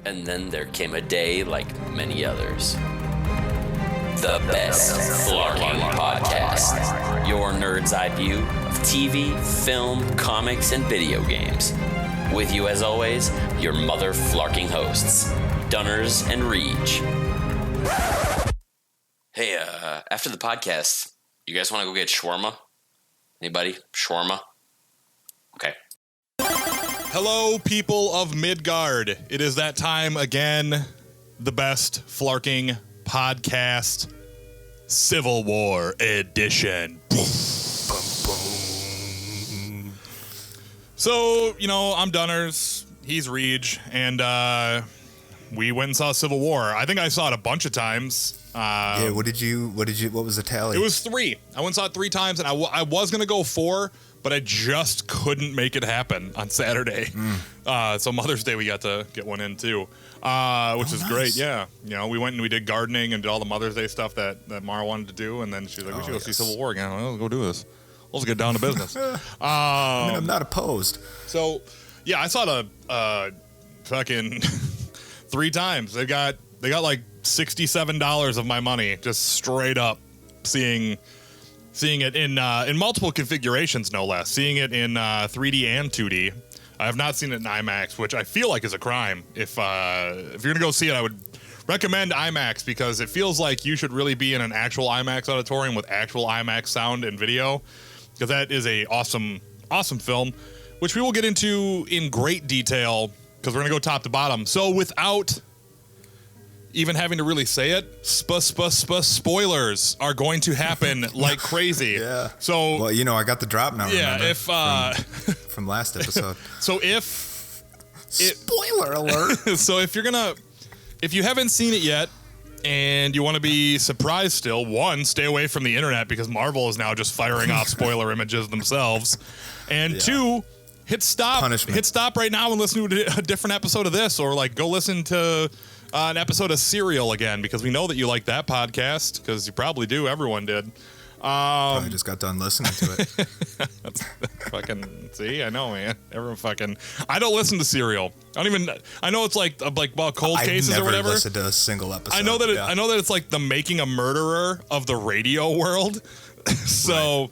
And then there came a day like many others. The Best Flarking Podcast. Your nerd's eye view of TV, film, comics, and video games. With you as always, your mother flarking hosts, Dunners and Reach. Hey, after the podcast, you guys want to go get shawarma? Anybody? Shawarma? Okay. Hello, people of Midgard. It is that time again. The Best Flarking Podcast, Civil War Edition. So, I'm Dunners, he's Reach, and we went and saw Civil War. I think I saw it a bunch of times. What was the tally? It was 3. I went and saw it 3 times, and I was going to go 4, but I just couldn't make it happen on Saturday. So Mother's Day, we got to get one in too, which is nice. Great. Yeah. We went and we did gardening and did all the Mother's Day stuff that Mara wanted to do. And then she's like, we should go see Civil War again. Let's go do this. Let's get down to business. I'm not opposed. So, yeah, I saw it fucking 3 times. They got like $67 of my money just straight up seeing it in multiple configurations, no less. Seeing it in 3D and 2D. I have not seen it in IMAX, which I feel like is a crime. If you're gonna go see it, I would recommend IMAX because it feels like you should really be in an actual IMAX auditorium with actual IMAX sound and video, because that is a awesome film, which we will get into in great detail because we're gonna go top to bottom. So without even having to really say it, spoilers are going to happen like crazy. Yeah. So, well, I got the drop now. Yeah. From last episode. So spoiler alert. So if you haven't seen it yet and you want to be surprised still, 1, stay away from the internet because Marvel is now just firing off spoiler images themselves, and 2, hit stop. Punishment. Hit stop right now and listen to a different episode of this, or like go listen to an episode of Serial again, because we know that you like that podcast, because you probably do. Everyone did. Probably just got done listening to it. Fucking see, I know, man. Everyone I don't listen to Serial. I know it's like cold cases or whatever. I've never listened to a single episode. I know that it's like the Making a Murderer of the radio world. So. Right.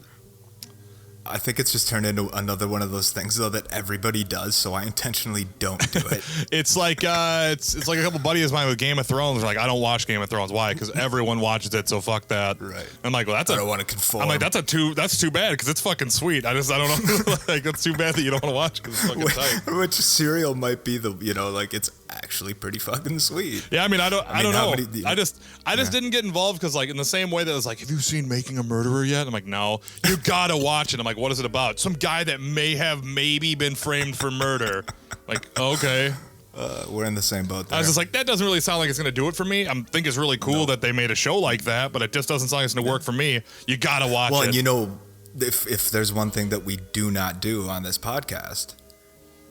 I think it's just turned into another one of those things, though, that everybody does, so I intentionally don't do it. It's like it's like a couple buddies of mine with Game of Thrones. They're like, I don't watch Game of Thrones. Why? Because everyone watches it, so fuck that. Right. I'm like, well, I don't want to conform. I'm like, that's too bad, because it's fucking sweet. I don't know. Like, that's too bad that you don't want to watch it, because it's fucking tight. Which Serial might be it's actually pretty fucking sweet. Yeah, I don't know. I just didn't get involved because, like, in the same way that it was like, have you seen Making a Murderer yet? I'm like, no. You gotta watch it. I'm like, what is it about? Some guy that maybe been framed for murder. Like, okay. We're in the same boat there. I was just like, that doesn't really sound like it's gonna do it for me. I think it's really cool that they made a show like that, but it just doesn't sound like it's gonna work for me. You gotta watch it. Well, and if there's one thing that we do not do on this podcast,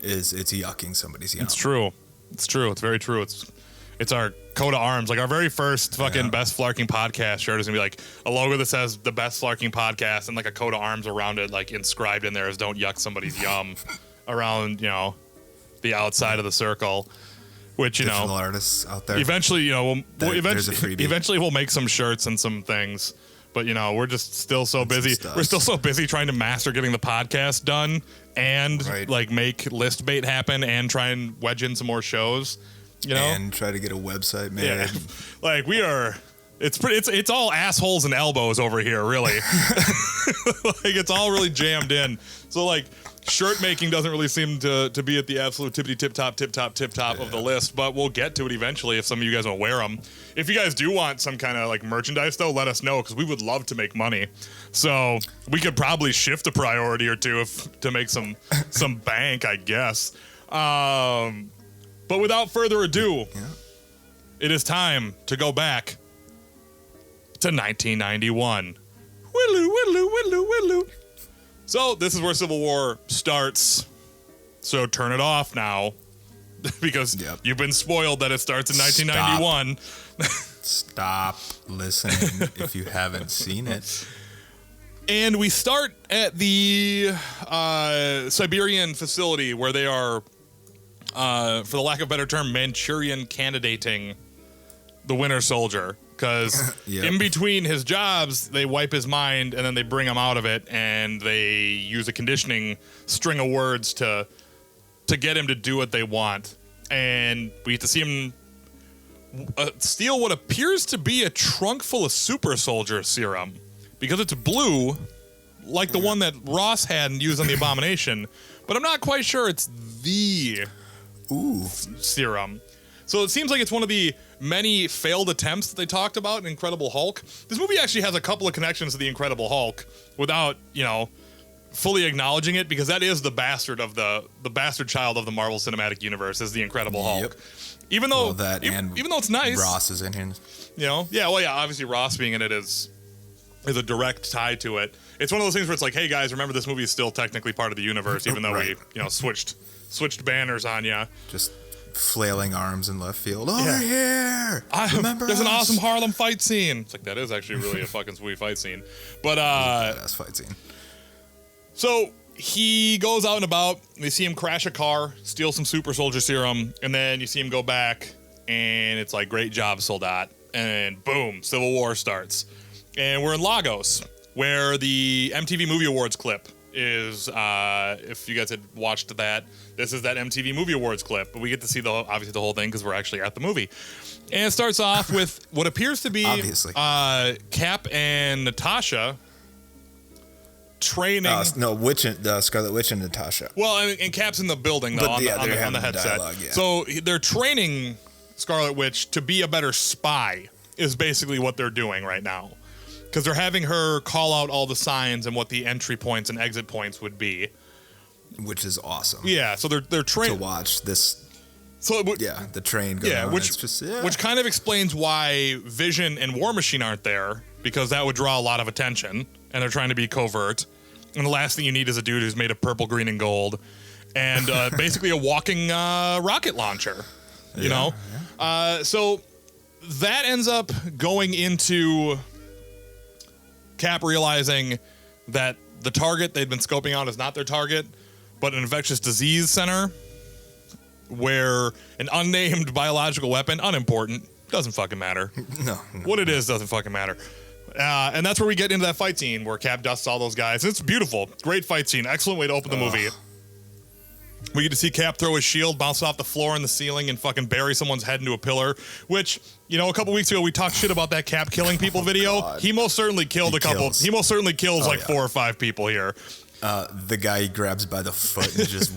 is it's yucking somebody's yum. It's true. It's very true. It's our coat of arms. Like, our very first fucking Best Flarking Podcast shirt is gonna be like a logo that says the Best Flarking Podcast and like a coat of arms around it, like inscribed in there as "Don't yuck somebody's yum" around the outside of the circle. Which digital artists out there. Eventually, there's a freebie. Eventually we'll make some shirts and some things. But we're just still so busy. We're still so busy trying to master getting the podcast done and like make list bait happen and try and wedge in some more shows. And try to get a website made. Yeah. Like, we are. It's all assholes and elbows over here, really. Like, it's all really jammed in. So, like, shirt making doesn't really seem to be at the absolute tip top of the list, but we'll get to it eventually if some of you guys want to wear them. If you guys do want some kind of like merchandise, though, let us know, because we would love to make money. So we could probably shift a priority or two to make some bank, I guess. But without further ado, it is time to go back to 1991. Whilloo. So this is where Civil War starts. So turn it off now, because you've been spoiled that it starts in 1991. Stop listening if you haven't seen it. And we start at the Siberian facility where they are for the lack of a better term, Manchurian candidating the Winter Soldier. Because in between his jobs, they wipe his mind and then they bring him out of it, and they use a conditioning string of words to get him to do what they want. And we get to see him steal what appears to be a trunk full of super soldier serum, because it's blue, like the one that Ross had and used on the Abomination. But I'm not quite sure it's the serum. So it seems like it's one of the many failed attempts that they talked about in Incredible Hulk. This movie actually has a couple of connections to the Incredible Hulk without, fully acknowledging it, because that is the bastard of the bastard child of the Marvel Cinematic Universe is the Incredible Hulk. Even though even though it's nice, Ross is in here. Obviously Ross being in it is a direct tie to it. It's one of those things where it's like, hey guys, remember this movie is still technically part of the universe, even though we switched banners on you. Just flailing arms in left field. Over here! Remember there's us? an awesome Harlem fight scene. It's like, that is actually really a fucking sweet fight scene. But badass fight scene. So he goes out and about. We see him crash a car, steal some super soldier serum, and then you see him go back, and it's like, great job, Soldat. And boom, Civil War starts. And we're in Lagos, where the MTV Movie Awards clip is, if you guys had watched that, this is that MTV Movie Awards clip, but we get to see obviously the whole thing because we're actually at the movie. And it starts off with what appears to be Cap and Natasha training. Scarlet Witch and Natasha. Well, and Cap's in the building though, on the headset. Dialogue, So they're training Scarlet Witch to be a better spy, is basically what they're doing right now. Because they're having her call out all the signs and what the entry points and exit points would be. Which is awesome. Yeah, so they're training to watch this. So the train going on. Which kind of explains why Vision and War Machine aren't there, because that would draw a lot of attention, and they're trying to be covert. And the last thing you need is a dude who's made of purple, green, and gold, and basically a walking rocket launcher. You know, so that ends up going into Cap realizing that the target they'd been scoping out is not their target, but an infectious disease center where an unnamed biological weapon, unimportant, doesn't fucking matter. No. What it is doesn't fucking matter. And that's where we get into that fight scene where Cap dusts all those guys. It's beautiful. Great fight scene. Excellent way to open the movie. We get to see Cap throw his shield, bounce off the floor and the ceiling, and fucking bury someone's head into a pillar, which, a couple weeks ago we talked shit about that Cap killing people video. God. He most certainly killed He most certainly kills 4 or 5 people here. The guy he grabs by the foot and just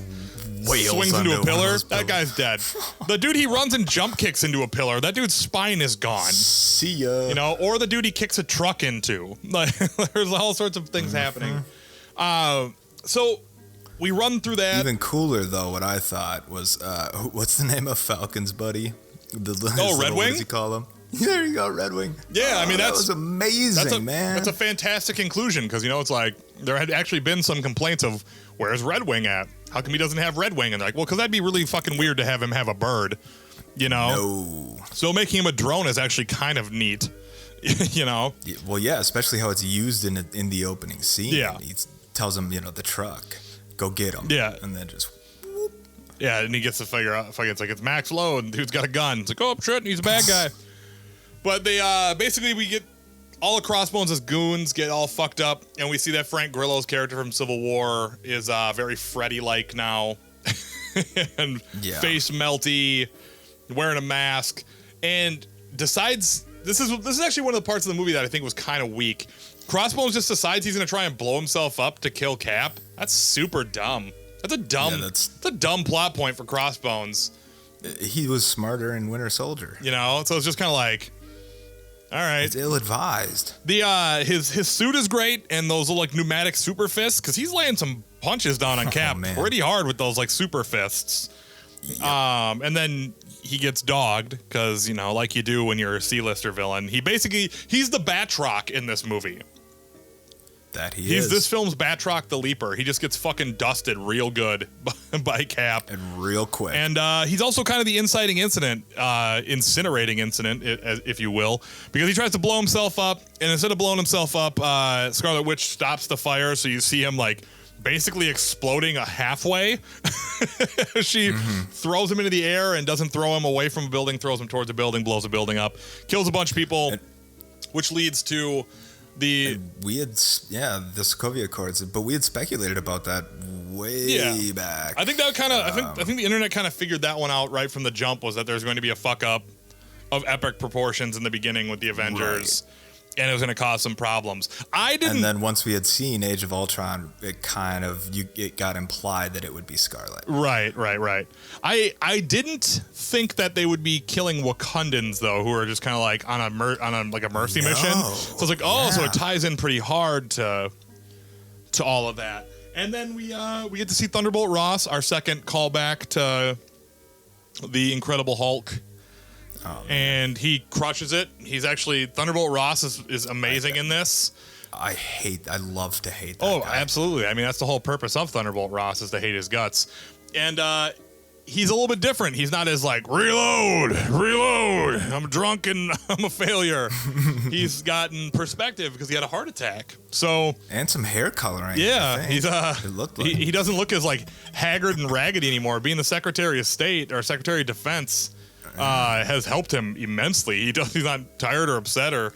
wails swings into a pillar. That guy's dead. The dude he runs and jump kicks into a pillar. That dude's spine is gone. See ya. Or the dude he kicks a truck into. Like, there's all sorts of things happening. So we run through that. Even cooler though, what I thought was, what's the name of Falcon's buddy? Red Wing? What does he call him? There you go, Red Wing. Yeah, that was amazing, man. That's a fantastic inclusion, because it's like there had actually been some complaints of, where's Red Wing at? How come he doesn't have Red Wing? And they're like, well, because that'd be really fucking weird to have him have a bird, No. So making him a drone is actually kind of neat, Well, yeah, especially how it's used in the opening scene. Yeah. He tells him, the truck, go get him. Yeah. And then just... Yeah, and he gets to figure out, it's like, it's max load, and dude's got a gun. It's like, oh, shit, he's a bad guy. But they, basically, we get all of Crossbones' goons get all fucked up, and we see that Frank Grillo's character from Civil War is very Freddy-like now, and face melty, wearing a mask, and decides, this is actually one of the parts of the movie that I think was kind of weak. Crossbones just decides he's going to try and blow himself up to kill Cap. That's super dumb. That's a dumb plot point for Crossbones. He was smarter in Winter Soldier. So it's just kind of like, all right. It's ill-advised. The his suit is great, and those little pneumatic super fists, because he's laying some punches down on Cap pretty hard with those super fists. Yep. And then he gets dogged because like you do when you're a C-lister villain. He's the Batroc in this movie. He's this film's Batroc the Leaper. He just gets fucking dusted real good by Cap. And real quick. And he's also kind of the incinerating incident, if you will, because he tries to blow himself up, and instead of blowing himself up, Scarlet Witch stops the fire, so you see him basically exploding a halfway. She throws him into the air and doesn't throw him away from a building, throws him towards a building, blows a building up, kills a bunch of people, which leads to the the Sokovia Accords, but we had speculated about that way back. I think that kind of I think the internet kind of figured that one out right from the jump, was that there's going to be a fuck up of epic proportions in the beginning with the Avengers. Right. And it was going to cause some problems. And then once we had seen Age of Ultron, it got implied that it would be Scarlet. Right. I didn't think that they would be killing Wakandans though, who are just kind of like on a mercy mission. So it's like, so it ties in pretty hard to all of that. And then we get to see Thunderbolt Ross, our second callback to the Incredible Hulk. And he crushes it. He's actually, Thunderbolt Ross is amazing in this. I love to hate that guy. Absolutely. I mean, that's the whole purpose of Thunderbolt Ross, is to hate his guts. And he's a little bit different. He's not as like, reload, I'm drunk and I'm a failure. He's gotten perspective because he had a heart attack. And some hair coloring. Yeah, he's he doesn't look as like haggard and raggedy anymore. Being the Secretary of State or Secretary of Defense has helped him immensely. He's not tired or upset or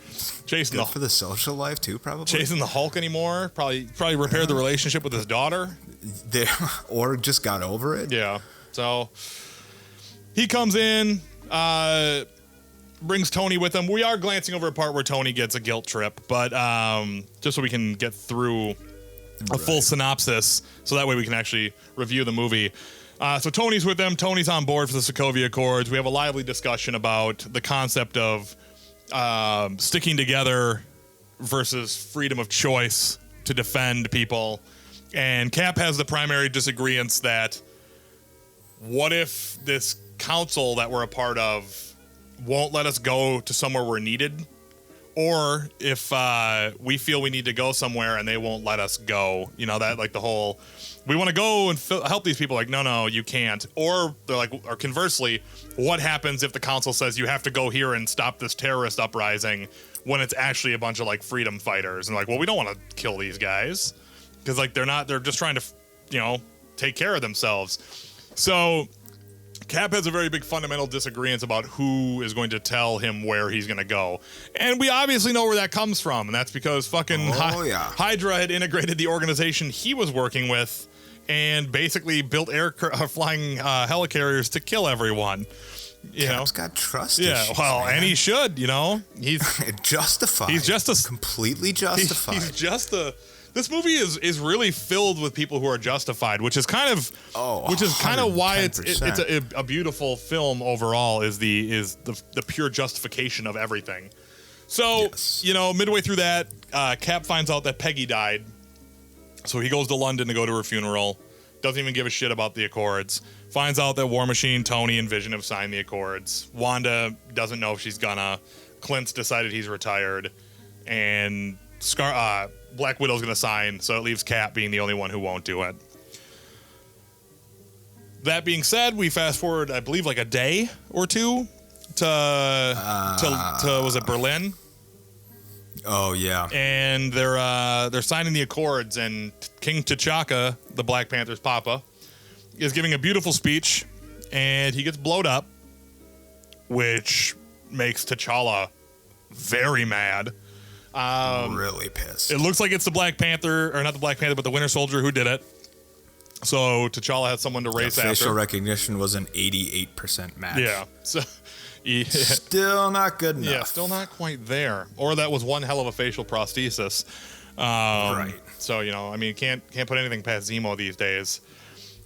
chasing for the social life too, probably chasing the Hulk anymore. Probably repaired the relationship with his daughter, or just got over it. Yeah. So he comes in, brings Tony with him. We are glancing over a part where Tony gets a guilt trip, but just so we can get through a full synopsis, so that way we can actually review the movie. So Tony's with them. Tony's on board for the Sokovia Accords. We have a lively discussion about the concept of sticking together versus freedom of choice to defend people. And Cap has the primary disagreements that what if this council that we're a part of won't let us go to somewhere we're needed? Or if we feel we need to go somewhere and they won't let us go, that like the whole, we want to go and help these people. Like, no, you can't. Or they're like, or conversely, what happens if the council says you have to go here and stop this terrorist uprising when it's actually a bunch of like freedom fighters? And like, well, we don't want to kill these guys because like they're just trying to, take care of themselves. So Cap has a very big fundamental disagreement about who is going to tell him where he's going to go. And we obviously know where that comes from. And that's because fucking Hydra had integrated the organization he was working with and basically built flying helicarriers to kill everyone. Cap's got trust issues, man. And he should, He's justified. He's just completely justified. He's just this movie is really filled with people who are justified, which is kind of why it's a beautiful film overall. Is the pure justification of everything. So midway through that, Cap finds out that Peggy died, so he goes to London to go to her funeral. Doesn't even give a shit about the Accords. Finds out that War Machine, Tony, and Vision have signed the Accords. Wanda doesn't know if she's gonna. Clint's decided he's retired, and Black Widow's going to sign, so it leaves Cap being the only one who won't do it. That being said, we fast forward, I believe, like a day or two to was it Berlin? Oh yeah. And they're signing the Accords, and King T'Chaka, the Black Panther's papa, is giving a beautiful speech, and he gets blowed up, which makes T'Challa very mad. Really pissed. It looks like it's the Black Panther, or not the Black Panther, but the Winter Soldier who did it. So T'Challa had someone to race after. Facial recognition was an 88% match. Yeah. So still not good enough. Yeah, still not quite there. Or that was one hell of a facial prosthesis. Right. So can't put anything past Zemo these days.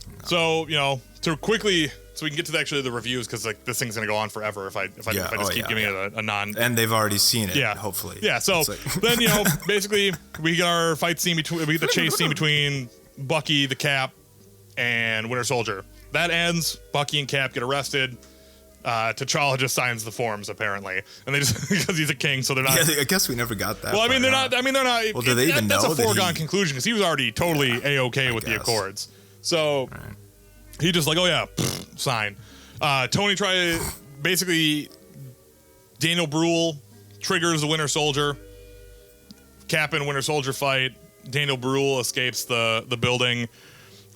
No. So to quickly. So we can get to the reviews, because like this thing's gonna go on forever if I just keep giving it a non. And they've already seen it. Yeah, hopefully. Yeah. So then basically we get our fight scene we get the chase scene between Bucky, the Cap, and Winter Soldier. That ends. Bucky and Cap get arrested. T'Challa just signs the forms apparently, and they just because he's a king, so they're not. Yeah, I guess we never got that. Well, they're not. Well, do they even know? That's a foregone conclusion because he was already totally A-okay with the Accords. So. Right. He just like, sign. Tony basically, Daniel Bruhl triggers the Winter Soldier. Cap and Winter Soldier fight. Daniel Bruhl escapes the building.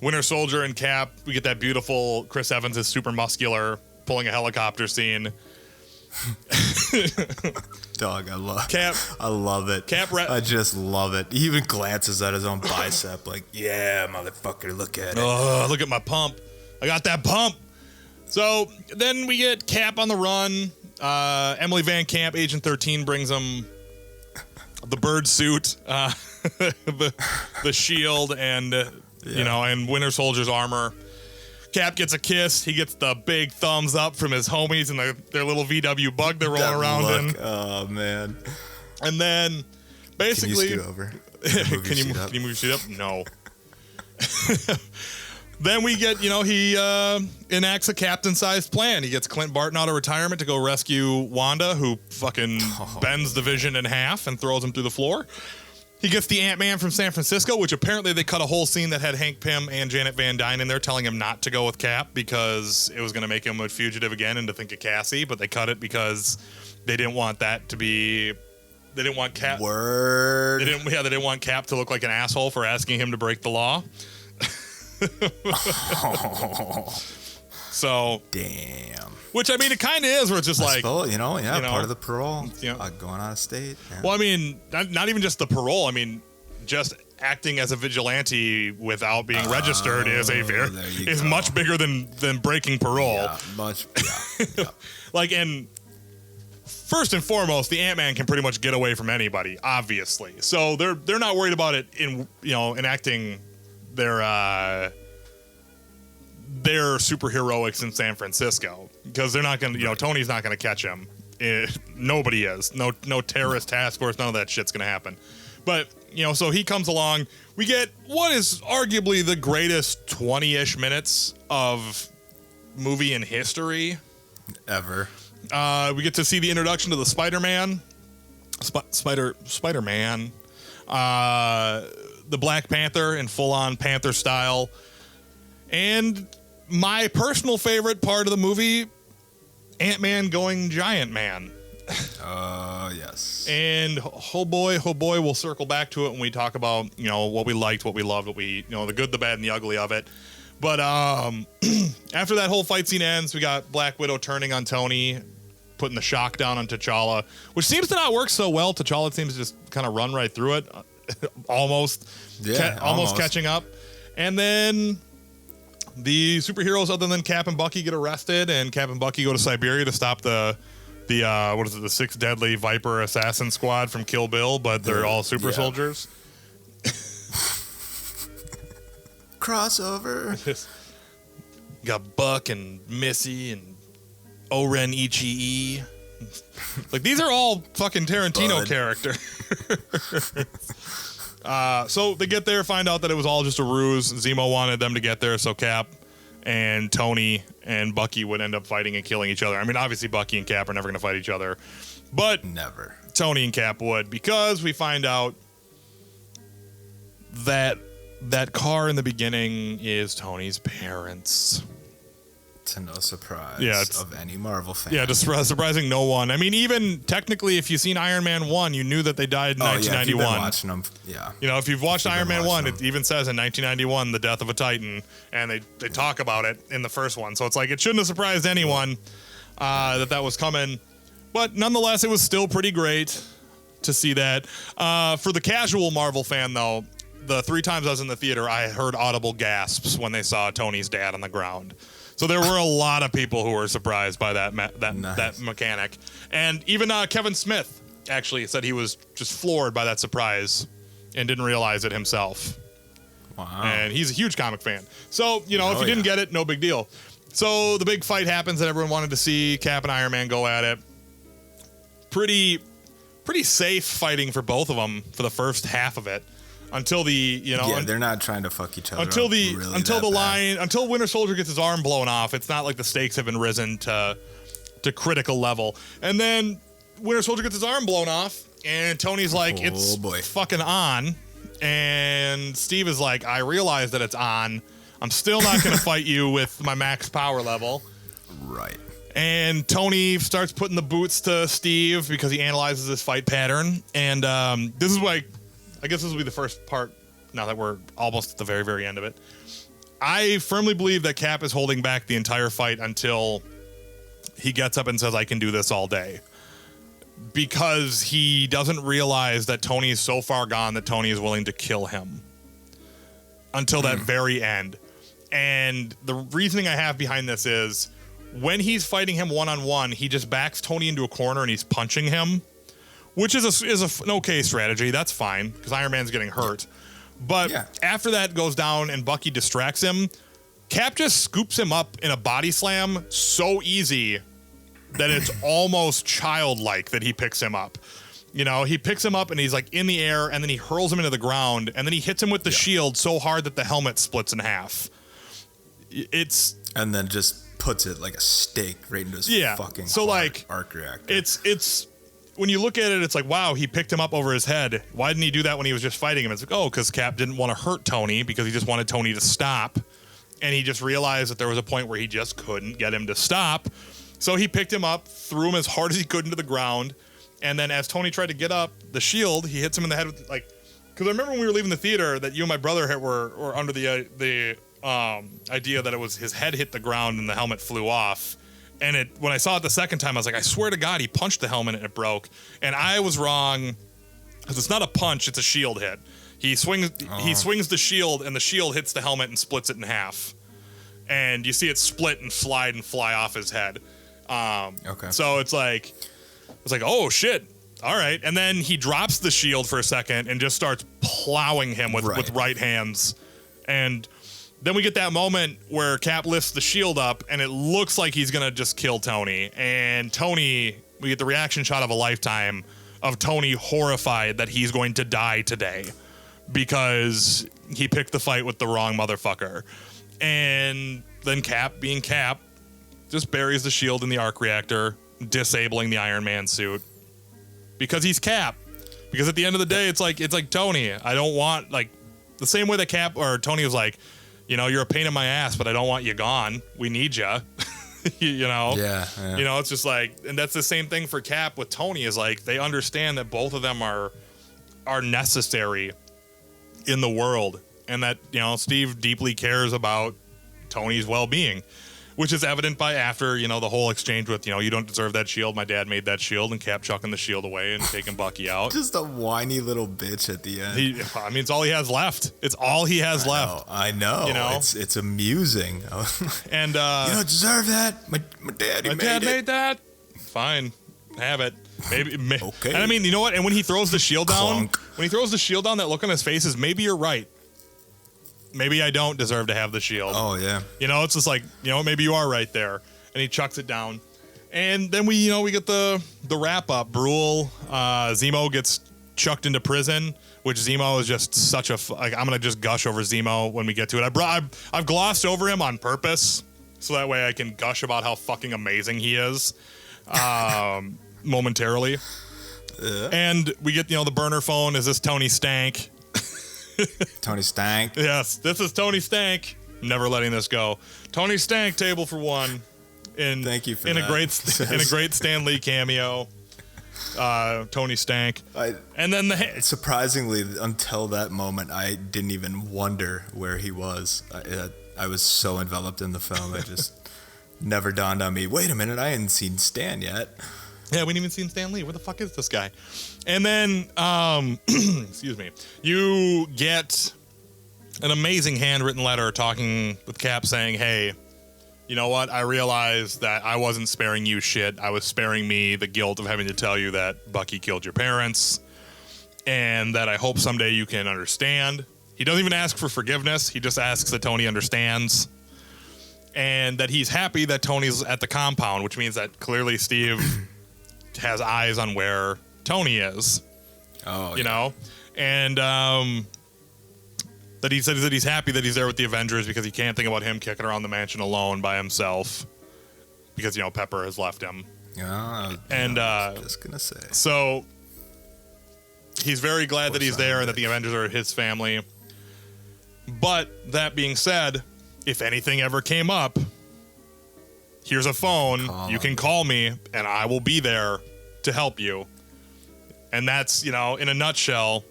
Winter Soldier and Cap, we get that beautiful Chris Evans is super muscular pulling a helicopter scene. Dog, I love it. I just love it. He even glances at his own bicep like, yeah, motherfucker, look at it. Oh, look at my pump. I got that pump. So then we get Cap on the run. Emily Van Camp, Agent 13, brings him the bird suit, the shield, and and Winter Soldier's armor. Cap gets a kiss. He gets the big thumbs up from his homies and their little VW bug they're rolling around in. Oh, man. And then, basically... Can you scoot over? Can you move your seat up? No. Then we get, he enacts a captain-sized plan. He gets Clint Barton out of retirement to go rescue Wanda, who fucking bends the Vision in half and throws him through the floor. He gets the Ant-Man from San Francisco, which apparently they cut a whole scene that had Hank Pym and Janet Van Dyne in there telling him not to go with Cap because it was going to make him a fugitive again and to think of Cassie, but they cut it because they didn't want that to be... They didn't want Cap... Word. They didn't want Cap to look like an asshole for asking him to break the law. So... Damn. Which, I mean, it kind of is, where it's just like... Suppose, part of the parole. Going out of state. Yeah. Well, I mean, not even just the parole. I mean, just acting as a vigilante without being registered is much bigger than breaking parole. Yeah, much. Yeah. Like, and first and foremost, the Ant-Man can pretty much get away from anybody, obviously. So they're not worried about it in enacting their superheroics in San Francisco, because they're not going to, Tony's not going to catch him. Nobody is. No terrorist task force. None of that shit's going to happen. But, so he comes along. We get what is arguably the greatest 20-ish minutes of movie in history. Ever. We get to see the introduction to the Spider-Man. Spider-Man. The Black Panther in full-on Panther style. And my personal favorite part of the movie, Ant-Man going Giant Man. Yes. And oh boy, we'll circle back to it when we talk about, what we liked, what we loved, what we, the good, the bad, and the ugly of it. But after that whole fight scene ends, we got Black Widow turning on Tony, putting the shock down on T'Challa, which seems to not work so well. T'Challa seems to just kind of run right through it, almost catching up. And then the superheroes other than Cap and Bucky get arrested, and Cap and Bucky go to Siberia to stop the Six Deadly Viper Assassin Squad from Kill Bill, but they're all super soldiers. Crossover. You got Buck and Missy and Oren Ichii. Like, these are all fucking Tarantino characters. So they get there, find out that it was all just a ruse. Zemo wanted them to get there so Cap and Tony and Bucky would end up fighting and killing each other. I mean, obviously Bucky and Cap are never going to fight each other, but never. Tony and Cap would, because we find out that car in the beginning is Tony's parents. To no surprise of any Marvel fan. Yeah, just surprising no one. I mean, even technically, if you've seen Iron Man 1, you knew that they died in 1991. Yeah, if you've been watching them, yeah. If you've watched Iron Man 1, it even says in 1991, the death of a Titan, and they talk about it in the first one. So it's like, it shouldn't have surprised anyone that was coming. But nonetheless, it was still pretty great to see that. For the casual Marvel fan, though, the 3 times I was in the theater, I heard audible gasps when they saw Tony's dad on the ground. So there were a lot of people who were surprised by that mechanic. And even Kevin Smith actually said he was just floored by that surprise and didn't realize it himself. Wow. And he's a huge comic fan. So, if you didn't get it, no big deal. So the big fight happens that everyone wanted to see. Cap and Iron Man go at it. Pretty safe fighting for both of them for the first half of it. Until they're not trying to fuck each other until until Winter Soldier gets his arm blown off. It's not like the stakes have been risen to critical level. And then Winter Soldier gets his arm blown off, and Tony's like, it's fucking on. And Steve is like, I realize that it's on. I'm still not going to fight you with my max power level. Right. And Tony starts putting the boots to Steve because he analyzes his fight pattern. And this is like, I guess this will be the first part now that we're almost at the very, very end of it. I firmly believe that Cap is holding back the entire fight until he gets up and says, I can do this all day. Because he doesn't realize that Tony is so far gone that Tony is willing to kill him. Until that very end. And the reasoning I have behind this is when he's fighting him one-on-one, he just backs Tony into a corner and he's punching him, which is an okay strategy. That's fine because Iron Man's getting hurt. But after that goes down and Bucky distracts him, Cap just scoops him up in a body slam so easy that it's almost childlike that he picks him up. You know, he picks him up and he's like in the air and then he hurls him into the ground and then he hits him with the shield so hard that the helmet splits in half. And then just puts it like a steak right into his fucking arc reactor. It's when you look at it, it's like, wow, he picked him up over his head. Why didn't he do that when he was just fighting him? It's like, oh, because Cap didn't want to hurt Tony because he just wanted Tony to stop. And he just realized that there was a point where he just couldn't get him to stop. So he picked him up, threw him as hard as he could into the ground. And then as Tony tried to get up the shield, he hits him in the head with because I remember when we were leaving the theater that you and my brother were under the idea that it was his head hit the ground and the helmet flew off. And when I saw it the second time, I was like, I swear to God, he punched the helmet and it broke. And I was wrong because it's not a punch; it's a shield hit. He swings the shield and the shield hits the helmet and splits it in half. And you see it split and slide and fly off his head. So it's like, oh shit, all right. And then he drops the shield for a second and just starts plowing him with right hands. And then we get that moment where Cap lifts the shield up and it looks like he's gonna just kill Tony. And Tony, we get the reaction shot of a lifetime of Tony horrified that he's going to die today because he picked the fight with the wrong motherfucker. And then Cap, being Cap, just buries the shield in the arc reactor, disabling the Iron Man suit because he's Cap. Because at the end of the day, it's like Tony. I don't want the same way that Cap or Tony was like, you know, you're a pain in my ass, but I don't want you gone. We need you. You know. Yeah. You know, it's just like, and that's the same thing for Cap with Tony. Is like they understand that both of them are necessary in the world, and that Steve deeply cares about Tony's well-being. Which is evident by after, the whole exchange with, you don't deserve that shield. My dad made that shield, and Cap chucking the shield away and taking Bucky out. Just a whiny little bitch at the end. It's all he has left. It's all he has left. I know. It's amusing. And you don't deserve that. My dad made that. Fine, have it. Maybe. Okay. And I mean, you know what? And when he throws the shield down, that look on his face is maybe you're right. Maybe I don't deserve to have the shield. Oh, yeah. It's just like, maybe you are right there. And he chucks it down. And then we get the wrap up. Brule, Zemo gets chucked into prison, which Zemo is just such I'm going to just gush over Zemo when we get to it. I've glossed over him on purpose so that way I can gush about how fucking amazing he is momentarily. And we get, the burner phone. Is this Tony Stank? Tony Stank. Yes, this is Tony Stank. Never letting this go. Tony Stank, table for one. Thank you for that. In a great Stan Lee cameo. Tony Stank. And then surprisingly, until that moment, I didn't even wonder where he was. I was so enveloped in the film, it just never dawned on me. Wait a minute, I hadn't seen Stan yet. Yeah, we didn't even seen Stan Lee. Where the fuck is this guy? And then, excuse me, you get an amazing handwritten letter talking with Cap saying, hey, you know what? I realized that I wasn't sparing you shit. I was sparing me the guilt of having to tell you that Bucky killed your parents and that I hope someday you can understand. He doesn't even ask for forgiveness. He just asks that Tony understands and that he's happy that Tony's at the compound, which means that clearly Steve has eyes on where Tony is. Oh, you know? And that he says that he's happy that he's there with the Avengers because he can't think about him kicking around the mansion alone by himself because, Pepper has left him. Yeah. And I was just going to say. So he's very glad that he's there and that the Avengers are his family. But that being said, if anything ever came up, here's a phone. You can call me and I will be there to help you. And that's, in a nutshell,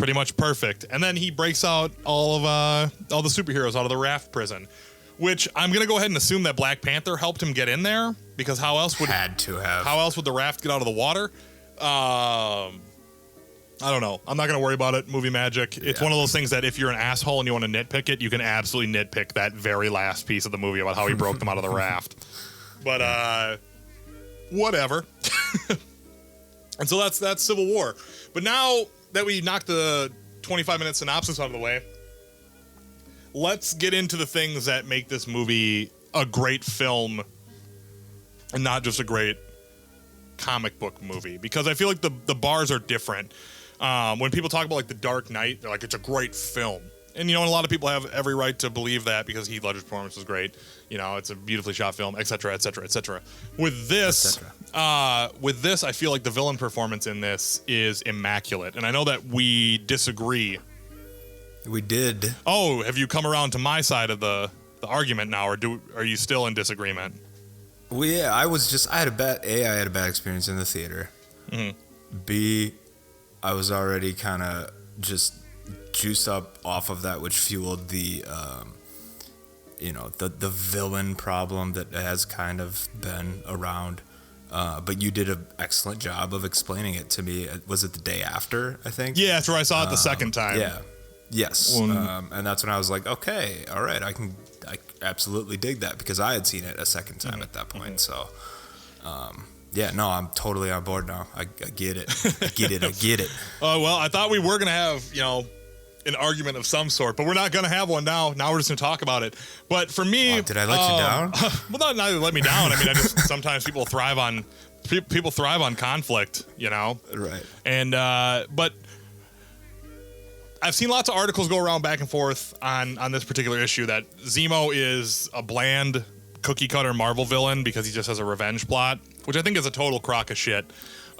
pretty much perfect. And then he breaks out all the superheroes out of the raft prison, which I'm gonna go ahead and assume that Black Panther helped him get in there, because how else would the raft get out of the water? I don't know. I'm not gonna worry about it. Movie magic. It's one of those things that if you're an asshole and you want to nitpick it, you can absolutely nitpick that very last piece of the movie about how he broke them out of the raft. But whatever. And so that's Civil War. But now that we knocked the 25-minute synopsis out of the way, let's get into the things that make this movie a great film and not just a great comic book movie. Because I feel like the bars are different. When people talk about like The Dark Knight, they're like, it's a great film. And, you know, and a lot of people have every right to believe that because Heath Ledger's performance was great. You know, it's a beautifully shot film, et cetera, et cetera, et cetera. With this, I feel like the villain performance in this is immaculate. And I know that we disagree. We did. Oh, have you come around to my side of the argument now, or are you still in disagreement? Well, yeah, I had a bad experience in the theater. Mm-hmm. B, I was already kind of just juiced up off of that, which fueled the villain problem that has kind of been around. But you did an excellent job of explaining it to me. Was it the day after, I think? Yeah, that's where I saw it the second time. Yeah. Yes. And that's when I was like, okay, all right, I absolutely dig that, because I had seen it a second time at that point. So, yeah, no, I'm totally on board now. I get it. I get it. Well, I thought we were going to have, an argument of some sort, but we're not going to have one now. Now we're just going to talk about it. But for me... did I let you down? Well, not let me down. I mean, sometimes people thrive on conflict, Right. And, but I've seen lots of articles go around back and forth on this particular issue that Zemo is a bland cookie cutter Marvel villain because he just has a revenge plot, which I think is a total crock of shit.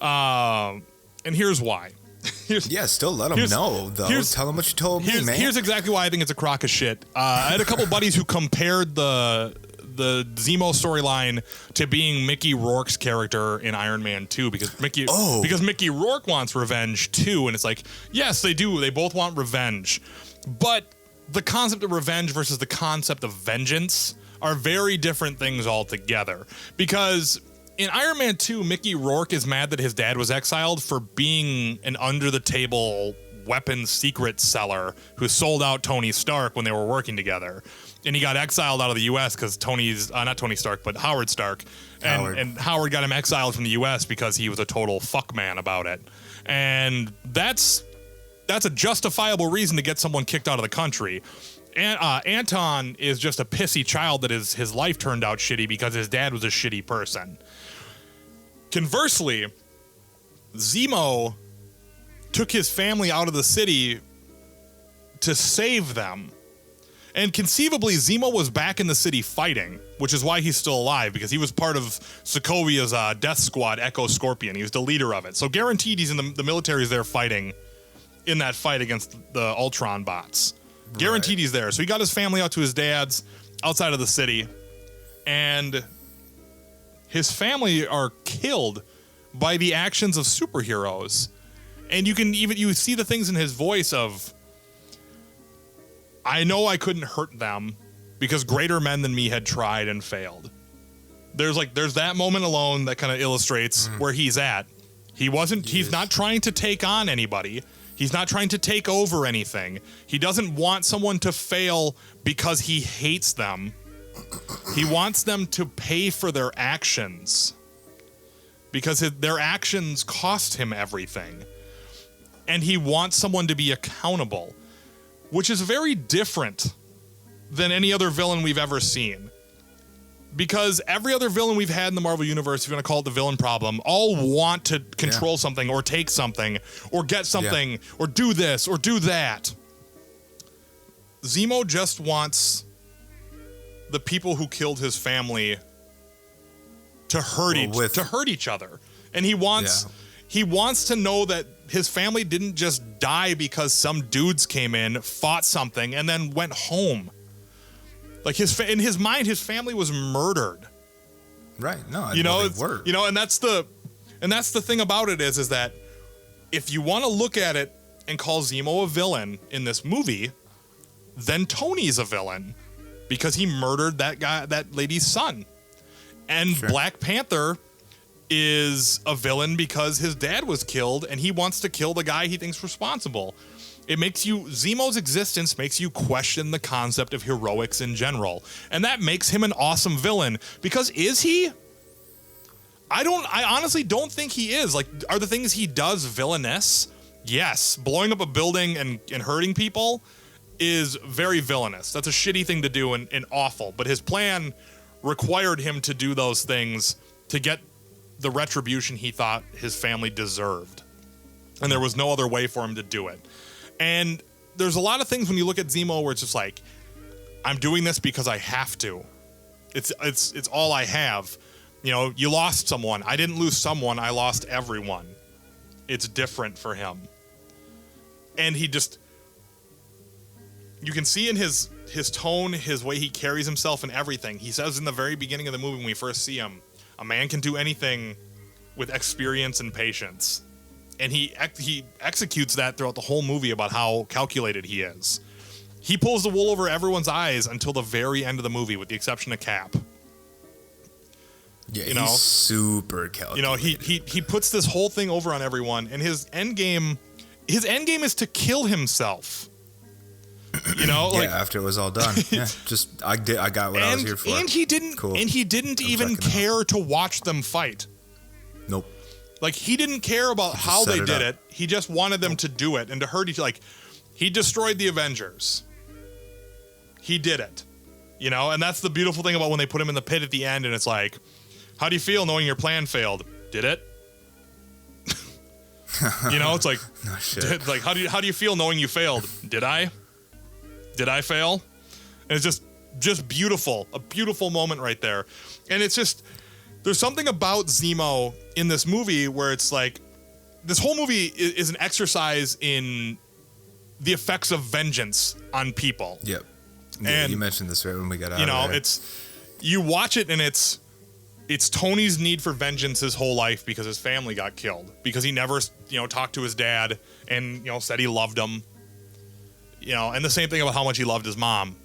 And here's why. Still let them know, though. Tell them what you told me, man. Here's exactly why I think it's a crock of shit. I had a couple buddies who compared the Zemo storyline to being Mickey Rourke's character in Iron Man 2 because Mickey Rourke wants revenge too, and it's like, yes, they do. They both want revenge. But the concept of revenge versus the concept of vengeance are very different things altogether. Because in Iron Man 2, Mickey Rourke is mad that his dad was exiled for being an under-the-table weapons secret seller who sold out Tony Stark when they were working together. And he got exiled out of the U.S. because not Tony Stark, but Howard Stark. And Howard got him exiled from the U.S. because he was a total fuckman about it. And that's a justifiable reason to get someone kicked out of the country. And Anton is just a pissy child that his life turned out shitty because his dad was a shitty person. Conversely, Zemo took his family out of the city to save them. And conceivably, Zemo was back in the city fighting, which is why he's still alive, because he was part of Sokovia's death squad, Echo Scorpion. He was the leader of it. So guaranteed he's in the military's there fighting in that fight against the Ultron bots. Guaranteed he's there. So he got his family out to his dad's outside of the city, and his family are killed by the actions of superheroes. And you see the things in his voice of, I know I couldn't hurt them because greater men than me had tried and failed. There's that moment alone that kind of illustrates where he's at. He's not trying to take on anybody. He's not trying to take over anything. He doesn't want someone to fail because he hates them. He wants them to pay for their actions because their actions cost him everything. And he wants someone to be accountable, which is very different than any other villain we've ever seen. Because every other villain we've had in the Marvel Universe, if you want to call it the villain problem, all want to control something or take something or get something or do this or do that. Zemo just wants the people who killed his family to hurt each other. And he wants to know that his family didn't just die because some dudes came in, fought something, and then went home. Like in his mind, his family was murdered. Right. No, they were. And that's the thing about it is that if you want to look at it and call Zemo a villain in this movie, then Tony's a villain because he murdered that lady's son. And Sure. Black Panther is a villain because his dad was killed and he wants to kill the guy he thinks responsible. Zemo's existence makes you question the concept of heroics in general. And that makes him an awesome villain. Because is he? I honestly don't think he is. Like, are the things he does villainous? Yes. Blowing up a building and hurting people is very villainous. That's a shitty thing to do and awful. But his plan required him to do those things to get the retribution he thought his family deserved. And there was no other way for him to do it. And there's a lot of things when you look at Zemo where it's just like, I'm doing this because I have to. It's all I have. You know, you lost someone. I didn't lose someone. I lost everyone. It's different for him. And he just, you can see in his tone, his way he carries himself and everything. He says in the very beginning of the movie when we first see him, a man can do anything with experience and patience. And he executes that throughout the whole movie about how calculated he is. He pulls the wool over everyone's eyes until the very end of the movie, with the exception of Cap. Yeah, he's super calculated. You know, he puts this whole thing over on everyone, and his end game is to kill himself. You know, yeah, after it was all done. Yeah, just I got what I was here for. And he didn't even care to watch them fight. Nope. Like, he didn't care about how they did it. He just wanted them to do it and to hurt each other. Like, he destroyed the Avengers. He did it. You know, and that's the beautiful thing about when they put him in the pit at the end and it's like, how do you feel knowing your plan failed? Did it? You know, it's like, no shit. Like, how do you feel knowing you failed? Did I? Did I fail? And it's just beautiful. A beautiful moment right there. And it's just, there's something about Zemo in this movie where it's like, this whole movie is an exercise in the effects of vengeance on people. Yep. Yeah, and you mentioned this right when we got out. You know, of there. you watch it and it's Tony's need for vengeance his whole life because his family got killed, because he never, talked to his dad and, said he loved him, and the same thing about how much he loved his mom.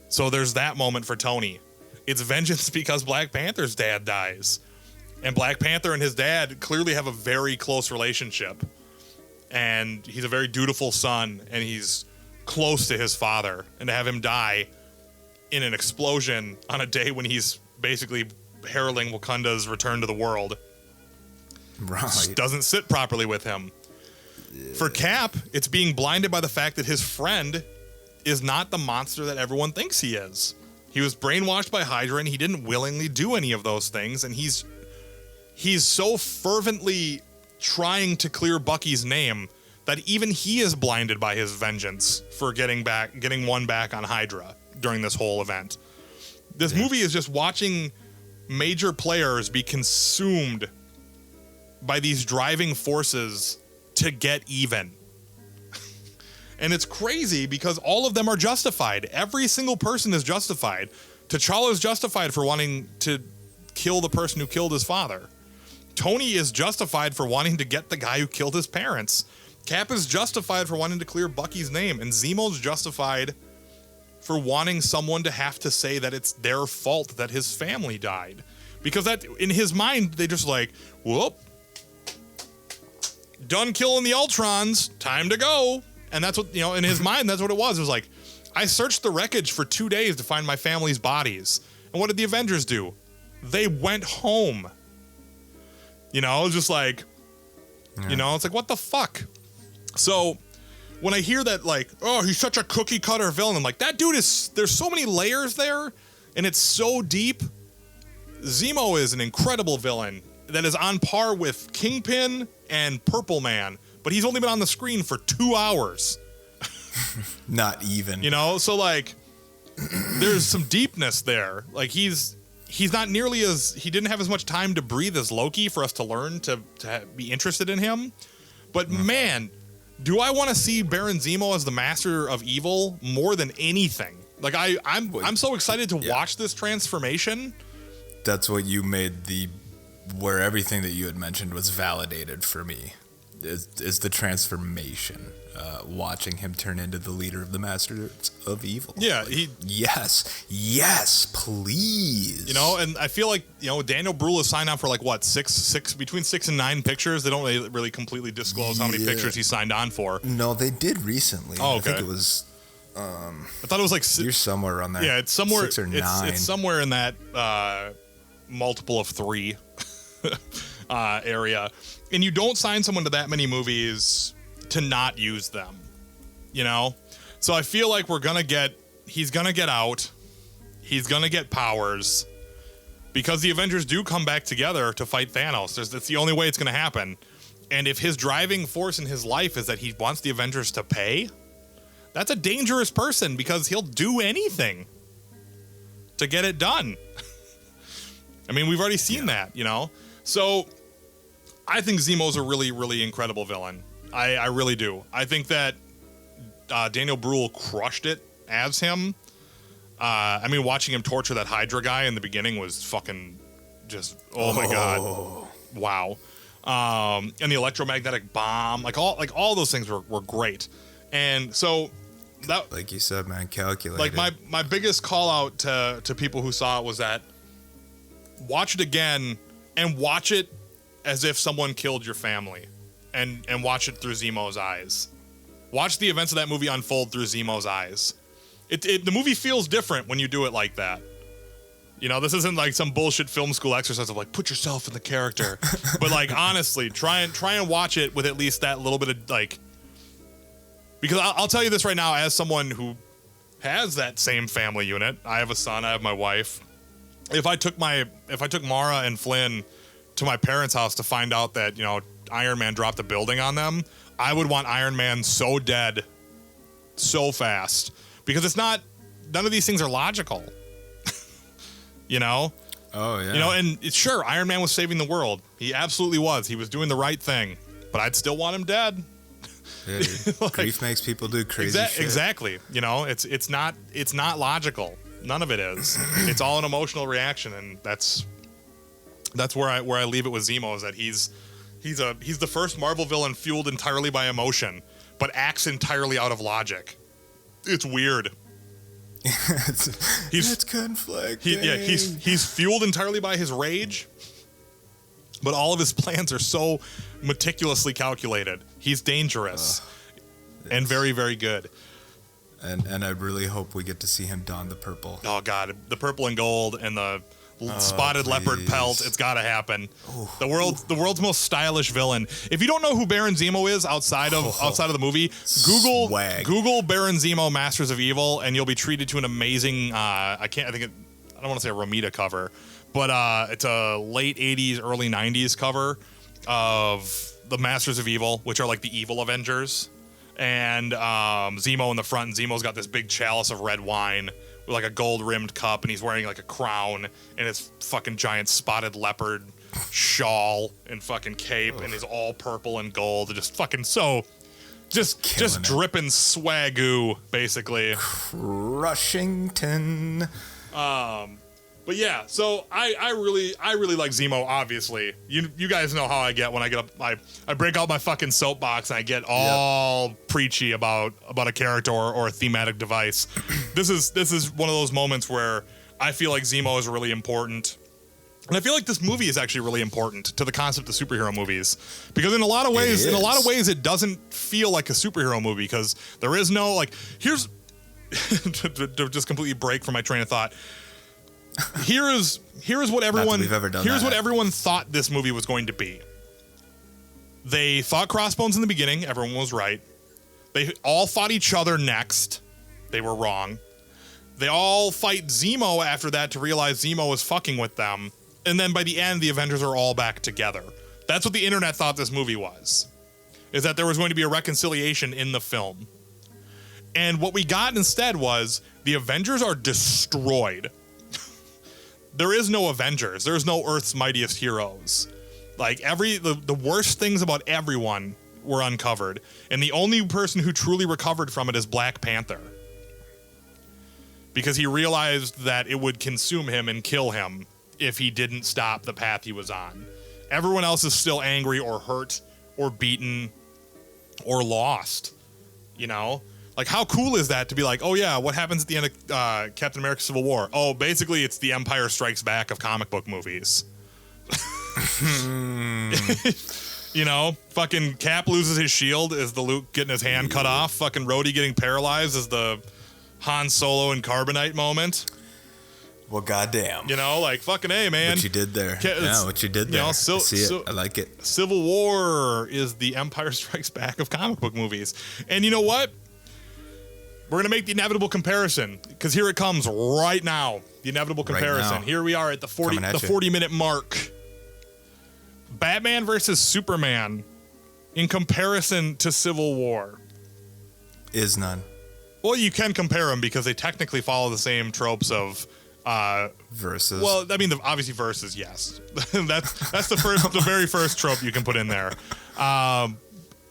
So there's that moment for Tony. It's vengeance because Black Panther's dad dies. And Black Panther and his dad clearly have a very close relationship. And he's a very dutiful son, and he's close to his father. And to have him die in an explosion on a day when he's basically heralding Wakanda's return to the world, right, doesn't sit properly with him. Yeah. For Cap, it's being blinded by the fact that his friend is not the monster that everyone thinks he is. He was brainwashed by Hydra, and he didn't willingly do any of those things, and he's so fervently trying to clear Bucky's name that even he is blinded by his vengeance for getting one back on Hydra during this whole event. This movie is just watching major players be consumed by these driving forces to get even. And it's crazy because all of them are justified. Every single person is justified. T'Challa's justified for wanting to kill the person who killed his father. Tony is justified for wanting to get the guy who killed his parents. Cap is justified for wanting to clear Bucky's name. And Zemo's justified for wanting someone to have to say that it's their fault that his family died. Because that, in his mind, they just like, whoop, done killing the Ultrons, time to go. And that's what, in his mind, that's what it was. It was like, I searched the wreckage for 2 days to find my family's bodies. And what did the Avengers do? They went home. It was just like, it's like, what the fuck? So when I hear that, like, oh, he's such a cookie cutter villain, I'm like, that dude there's so many layers there, and it's so deep. Zemo is an incredible villain that is on par with Kingpin and Purple Man, but he's only been on the screen for 2 hours. Not even. So like, there's some deepness there. Like, he's not nearly he didn't have as much time to breathe as Loki for us to learn to be interested in him. But man, do I want to see Baron Zemo as the master of evil more than anything. Like, I'm so excited to watch this transformation. That's what you made where everything that you had mentioned was validated for me. is the transformation. Watching him turn into the leader of the Masters of Evil. Yeah, yes, please. You know, and I feel like, you know, Daniel Bruhl has signed on for like what, between 6 and 9 pictures. They don't really completely disclose how many pictures he signed on for. No, they did recently. Oh, okay. I think it was. I thought it was like You're somewhere around there. Yeah, it's somewhere 6 or 9. It's somewhere in that multiple of 3 area. And you don't sign someone to that many movies to not use them, you know? So I feel like he's gonna get out. He's gonna get powers because the Avengers do come back together to fight Thanos. That's the only way it's gonna happen. And if his driving force in his life is that he wants the Avengers to pay, that's a dangerous person because he'll do anything to get it done. I mean, we've already seen that, you know? So I think Zemo's a really, really incredible villain. I really do. I think that Daniel Bruhl crushed it as him. I mean, watching him torture that Hydra guy in the beginning was fucking just, oh my God. Wow. And the electromagnetic bomb, like all those things were great. And so that, like you said, man, calculated. like my biggest call out to people who saw it was that watch it again and watch it as if someone killed your family. And watch it through Zemo's eyes. Watch the events of that movie unfold through Zemo's eyes. The movie feels different when you do it like that. You know, this isn't like some bullshit film school exercise of like put yourself in the character. But like honestly, try and watch it with at least that little bit of like. Because I'll tell you this right now, as someone who has that same family unit, I have a son, I have my wife. If I took Mara and Flynn to my parents' house to find out that, you know, Iron Man dropped a building on them, I would want Iron Man so dead so fast because none of these things are logical. You know? Oh, yeah. You know, and sure, Iron Man was saving the world. He absolutely was. He was doing the right thing, but I'd still want him dead. Yeah, like, grief makes people do crazy shit. Exactly. You know, it's not logical. None of it is. It's all an emotional reaction, and that's where I leave it with Zemo, is that he's the first Marvel villain fueled entirely by emotion, but acts entirely out of logic. It's weird. It's conflicting. He's fueled entirely by his rage, but all of his plans are so meticulously calculated. He's dangerous and very, very good. And I really hope we get to see him don the purple. Oh God, the purple and gold and the spotted leopard pelt. It's got to happen. The world's most stylish villain. If you don't know who Baron Zemo is outside of the movie, Google Baron Zemo Masters of Evil, and you'll be treated to an amazing. I don't want to say a Romita cover, but it's a late '80s, early '90s cover of the Masters of Evil, which are like the evil Avengers, and Zemo in the front. And Zemo's got this big chalice of red wine with like a gold rimmed cup, and he's wearing like a crown and his fucking giant spotted leopard shawl and fucking cape, and he's all purple and gold, just fucking just dripping swagoo, basically. Crushington. But yeah, so I really like Zemo. Obviously, you guys know how I get when I get up. I break out my fucking soapbox and I get all preachy about a character or a thematic device. This is one of those moments where I feel like Zemo is really important, and I feel like this movie is actually really important to the concept of superhero movies, because in a lot of ways it doesn't feel like a superhero movie, because there is no like here's to just completely break from my train of thought. Here's what everyone thought this movie was going to be. They thought Crossbones in the beginning. Everyone was right. They all fought each other next. They were wrong. They all fight Zemo after that to realize Zemo was fucking with them. And then by the end, the Avengers are all back together. That's what the internet thought this movie was. Is that there was going to be a reconciliation in the film. And what we got instead was the Avengers are destroyed. There is no Avengers. There's no Earth's mightiest heroes. Like the worst things about everyone were uncovered, and the only person who truly recovered from it is Black Panther, because he realized that it would consume him and kill him if he didn't stop the path he was on. Everyone else is still angry or hurt or beaten or lost. You know? Like, how cool is that to be like, oh, yeah, what happens at the end of Captain America Civil War? Oh, basically, it's the Empire Strikes Back of comic book movies. You know, fucking Cap loses his shield is the Luke getting his hand cut off. Fucking Rhodey getting paralyzed is the Han Solo and Carbonite moment. Well, goddamn. You know, like, fucking A, man. What you did there. Yeah, what you did there. You know, I see it. I like it. Civil War is the Empire Strikes Back of comic book movies. And you know what? We're going to make the inevitable comparison, because here it comes right now. The inevitable comparison. Right now. Here we are at the 40-minute mark. Batman versus Superman in comparison to Civil War. Is none. Well, you can compare them because they technically follow the same tropes of versus. Well, I mean, obviously versus, yes. that's the very first trope you can put in there.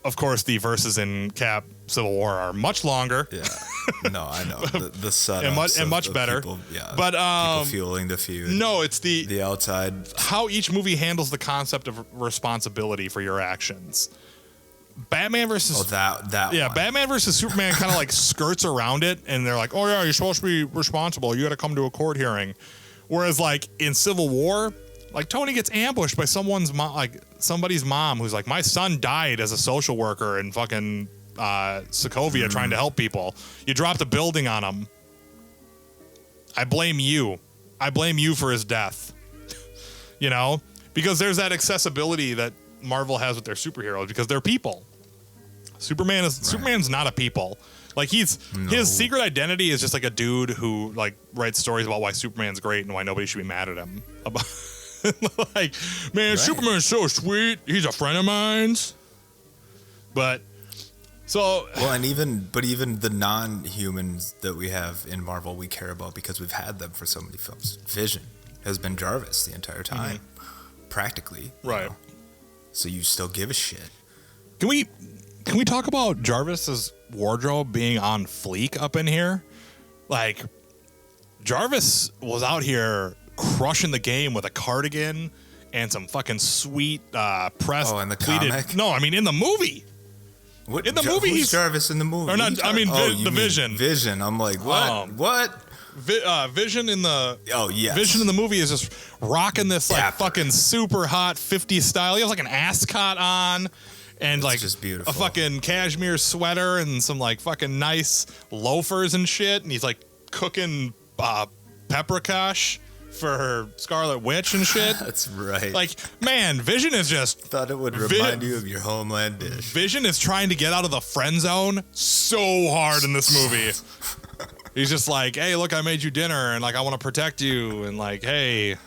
Of course, the verses in Cap Civil War are much longer. Yeah. No, I know. The setups and much better. People, yeah, but people fueling the feud. No, it's the outside. How each movie handles the concept of responsibility for your actions. Batman versus that yeah, one. Batman versus Superman kind of like skirts around it, and they're like, oh yeah, you're supposed to be responsible. You got to come to a court hearing. Whereas like in Civil War, like Tony gets ambushed by somebody's mom who's like, my son died as a social worker in fucking Sokovia trying to help people. You dropped a building on him. I blame you. I blame you for his death. You know, because there's that accessibility that Marvel has with their superheroes because they're people. Superman's not a people. Like his secret identity is just like a dude who like writes stories about why Superman's great and why nobody should be mad at him. Like, man, right. Superman's so sweet. He's a friend of mine's. But so well, and even the non-humans that we have in Marvel, we care about because we've had them for so many films. Vision has been Jarvis the entire time, practically. Right. You know? So you still give a shit. Can we talk about Jarvis's wardrobe being on fleek up in here? Like, Jarvis was out here crushing the game with a cardigan and some fucking sweet pressed. Oh, in the pleated, comic? No, I mean in the movie. What, in the movie, who's Jarvis in the movie? Or not? I mean, the Vision. Vision. I'm like, what? What? Vision in the yes. Vision in the movie is just rocking this like Dapper. fucking super hot 50s style. He has like an ascot on and It's like just beautiful. a fucking cashmere sweater and some like fucking nice loafers and shit. And he's like cooking peppercash for Scarlet Witch and shit. That's right. Like, man, Vision is just Thought it would remind you of your homeland dish. Vision is trying to get out of the friend zone so hard in this movie. He's just like, hey, look, I made you dinner, and like, I want to protect you, and like, hey,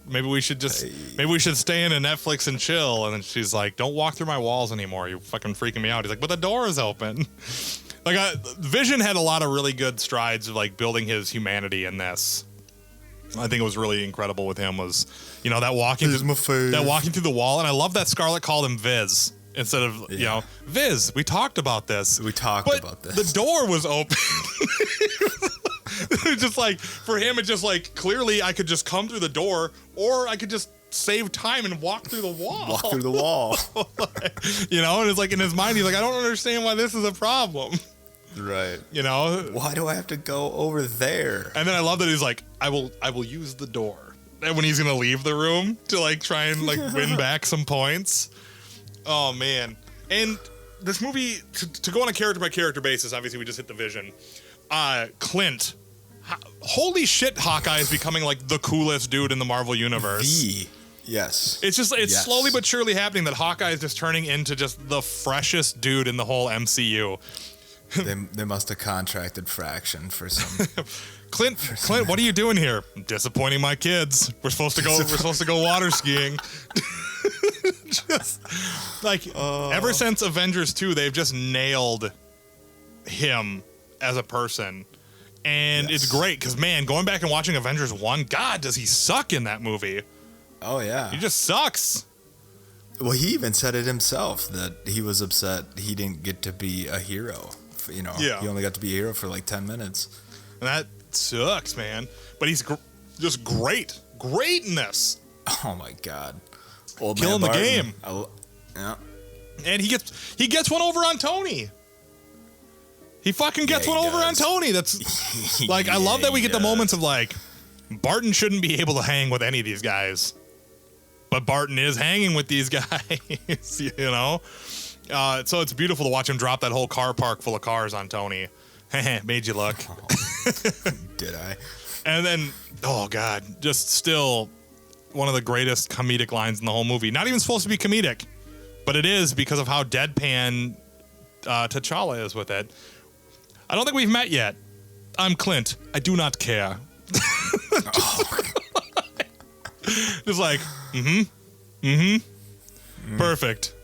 maybe we should stay in a Netflix and chill. And then she's like, don't walk through my walls anymore. You're fucking freaking me out. He's like, but the door is open. Like, Vision had a lot of really good strides of like building his humanity in this. I think it was really incredible with him was, you know, that walking through the wall, and I love that Scarlett called him Viz. Instead of, you know, Viz, we talked about this. The door was open. It was just like, for him, it just like, clearly I could just come through the door, or I could just save time and walk through the wall. Walk through the wall. You know, and it's like in his mind, he's like, I don't understand why this is a problem. Right. You know? Why do I have to go over there? And then I love that he's like, I will use the door. And when he's going to leave the room to like try and like win back some points. Oh, man. And this movie, to go on a character by character basis, obviously we just hit the Vision. Clint. Holy shit, Hawkeye is becoming like the coolest dude in the Marvel universe. Yes. It's just, it's slowly but surely happening that Hawkeye is just turning into just the freshest dude in the whole MCU. They must have contracted Fraction for some. Clint, what are you doing here? I'm disappointing my kids. We're supposed to go water skiing. Just like ever since Avengers 2, they've just nailed him as a person. And it's great because, man, going back and watching Avengers 1, God, does he suck in that movie. Oh, yeah. He just sucks. Well, he even said it himself that he was upset he didn't get to be a hero. You know, he only got to be a hero for like 10 minutes. And that sucks, man. But he's just great. Great in this. Oh, my God. Old Killing Man the Barton. game. Yeah. And he gets one over on Tony. He fucking gets one over on Tony. That's like, I love that we get the moments of like, Barton shouldn't be able to hang with any of these guys, but Barton is hanging with these guys, you know? So it's beautiful to watch him drop that whole car park full of cars on Tony. Made you look. Did I? And then, oh God, just still one of the greatest comedic lines in the whole movie. Not even supposed to be comedic, but it is because of how deadpan T'Challa is with it. I don't think we've met yet. I'm Clint. I do not care. Just like, perfect.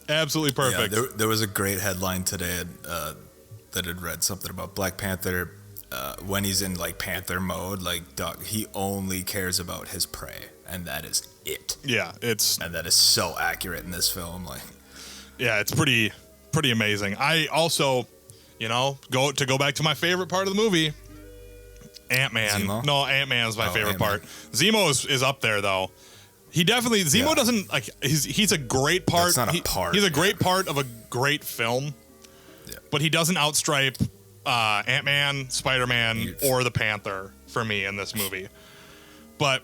Absolutely perfect. Yeah, there was a great headline today that had read something about Black Panther. When he's in like Panther mode, like Doug, he only cares about his prey, and that is it. Yeah, and that is so accurate in this film. Like, yeah, it's pretty amazing. I also, go back to my favorite part of the movie, Ant-Man. Zemo? No, Ant-Man is my favorite Ant-Man. part. Zemo is up there though. He definitely doesn't like. He's a great part. That's not a part. He's a great part of a great film. Yeah. But he doesn't outstripe Ant-Man, Spider-Man, or the Panther for me in this movie. But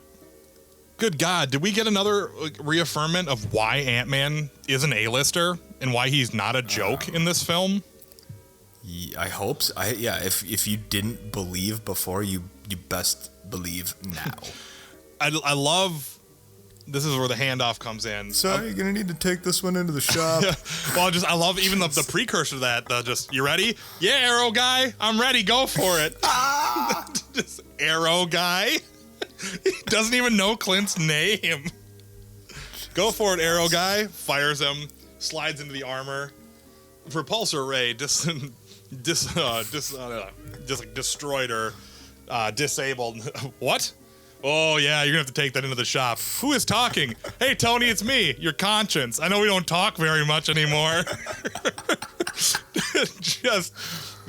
good God, did we get another reaffirmation of why Ant-Man is an A-lister and why he's not a joke in this film? I hope so. If you didn't believe before, you best believe now. I love. This is where the handoff comes in. So you're gonna need to take this one into the shop. Well, I love even the precursor to that. You ready? Yeah, Arrow guy, I'm ready. Go for it. Just Arrow guy. He doesn't even know Clint's name. Go for it, Arrow guy. Fires him. Slides into the armor. Repulsor ray just destroyed or disabled. What? Oh, yeah, you're going to have to take that into the shop. Who is talking? Hey, Tony, it's me, your conscience. I know we don't talk very much anymore. Just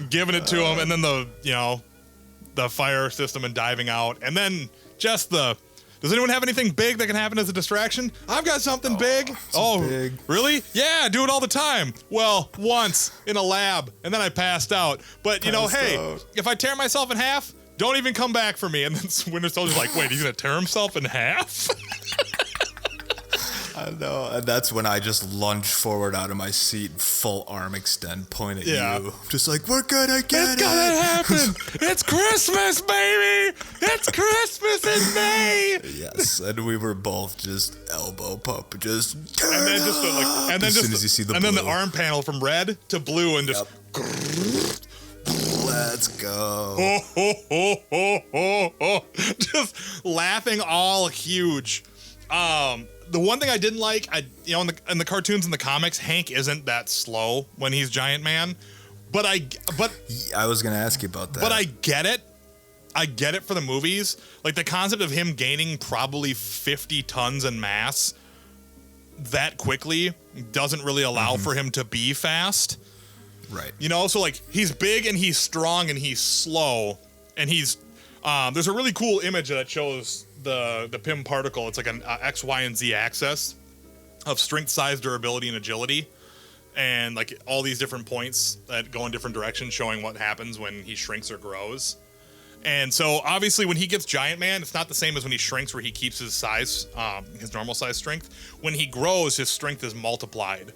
giving it to him, and then the fire system and diving out. And then just does anyone have anything big that can happen as a distraction? I've got something big. Big. Really? Yeah, I do it all the time. Well, once in a lab, and then I passed out. But, if I tear myself in half, don't even come back for me. And then Winter Soldier's like, wait, he's going to tear himself in half? I know. And that's when I just lunge forward out of my seat, full arm extend, point at you. Just like, we're going to get it. It's going to happen. It's Christmas, baby. It's Christmas in May. Yes. And we were both just elbow pump. And then as soon as you see the and blue. then the arm panel from red to blue and just... Let's go. Just laughing all huge. The one thing I didn't like, in the cartoons and the comics, Hank isn't that slow when he's Giant Man. But I was gonna ask you about that. But I get it. I get it for the movies. Like the concept of him gaining probably 50 tons in mass that quickly doesn't really allow for him to be fast. Right. So like he's big and he's strong and he's slow and he's there's a really cool image that shows the Pym particle. It's like an X, Y, and Z axis of strength, size, durability, and agility, and like all these different points that go in different directions, showing what happens when he shrinks or grows. And so obviously when he gets Giant Man, it's not the same as when he shrinks, where he keeps his size, his normal size strength. When he grows, his strength is multiplied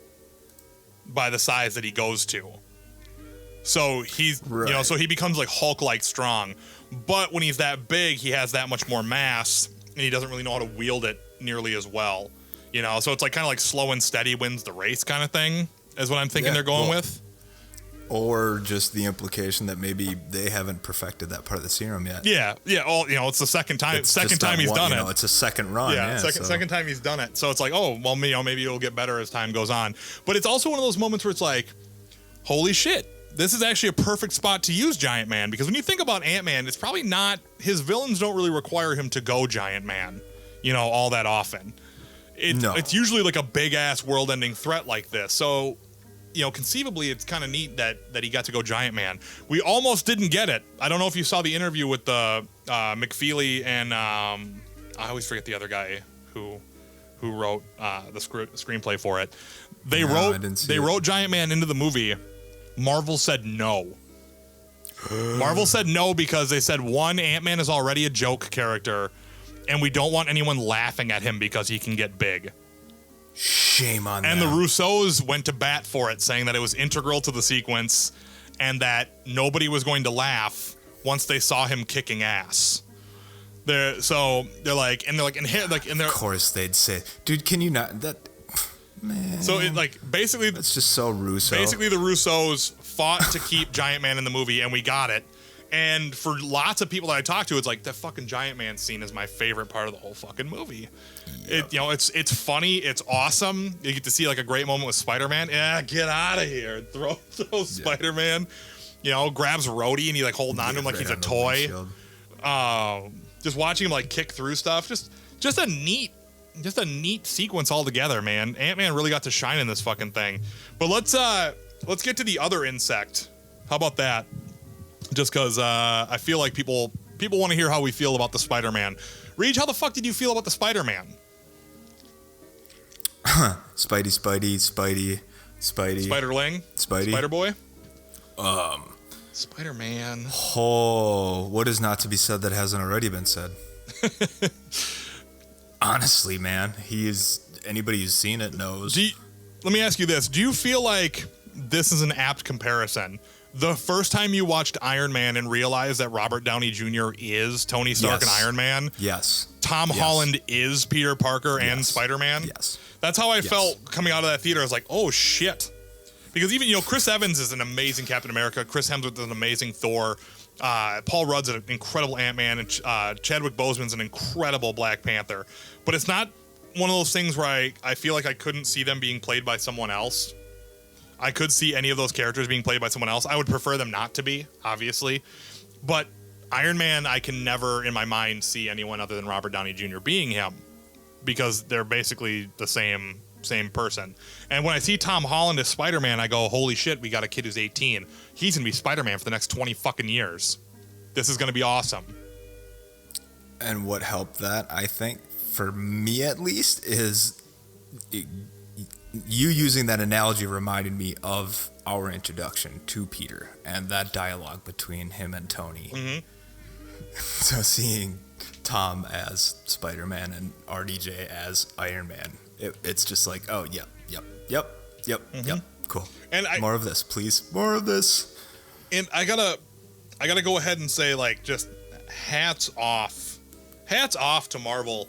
by the size that he goes to. So he's, so he becomes like Hulk-like strong. But when he's that big, he has that much more mass, and he doesn't really know how to wield it nearly as well. So it's like kind of like slow and steady wins the race kind of thing, is what I'm thinking they're going with. Or just the implication that maybe they haven't perfected that part of the serum yet. Yeah. It's the second time. He's done it. It's a second run. Yeah. Second time he's done it. So it's like, oh, well, maybe it'll get better as time goes on. But it's also one of those moments where it's like, holy shit, this is actually a perfect spot to use Giant Man, because when you think about Ant-Man, it's probably not, his villains don't really require him to go Giant Man, all that often. It's usually like a big ass world ending threat like this. So, conceivably, it's kind of neat that he got to go Giant Man. We almost didn't get it. I don't know if you saw the interview with the McFeely and I always forget the other guy who who wrote the screenplay for it. They I didn't see it. wrote Giant Man into the movie. Marvel said no. Marvel said no because they said, one, Ant-Man is already a joke character, and we don't want anyone laughing at him because he can get big. Shame on And them. the Russos went to bat for it, saying that it was integral to the sequence and that nobody was going to laugh once they saw him kicking ass. They're like, Of course they'd say, dude, can you not? That man. so it like basically That's just so Russo. basically the Russos fought to keep Giant Man in the movie, and we got it. And for lots of people that I talked to, it's like the fucking Giant Man scene is my favorite part of the whole fucking movie. Yep. It's funny, it's awesome. You get to see like a great moment with Spider-Man. Yeah, get out of here. Throw Spider-Man. Grabs Rhodey and he like holding on to him like Right he's a on the toy. windshield. Just watching him like kick through stuff. Just a neat sequence altogether, man. Ant-Man really got to shine in this fucking thing. But let's get to the other insect. How about that? Just because I feel like people want to hear how we feel about the Spider-Man. Reach, how the fuck did you feel about the Spider-Man? Spidey. Spider-Ling? Spidey. Spider-Boy? Spider-Man. Oh, what is not to be said that hasn't already been said? Honestly, man, anybody who's seen it knows. Let me ask you this. Do you feel like this is an apt comparison? The first time you watched Iron Man and realized that Robert Downey Jr. is Tony Stark and Iron Man, Yes. Tom Holland is Peter Parker and Spider-Man. Yes. That's how I felt coming out of that theater. I was like, oh shit. Because even, Chris Evans is an amazing Captain America. Chris Hemsworth is an amazing Thor. Paul Rudd's an incredible Ant-Man. And Chadwick Boseman's an incredible Black Panther. But it's not one of those things where I feel like I couldn't see them being played by someone else. I could see any of those characters being played by someone else. I would prefer them not to be, obviously. But Iron Man, I can never in my mind see anyone other than Robert Downey Jr. being him. Because they're basically the same person. And when I see Tom Holland as Spider-Man, I go, holy shit, we got a kid who's 18. He's going to be Spider-Man for the next 20 fucking years. This is going to be awesome. And what helped that, I think, for me at least, is you using that analogy reminded me of our introduction to Peter and that dialogue between him and Tony. Mm-hmm. So seeing Tom as Spider-Man and RDJ as Iron Man, it's just like, oh, yep, cool. And more of this, please, more of this. And I gotta go ahead and say, like, just hats off to Marvel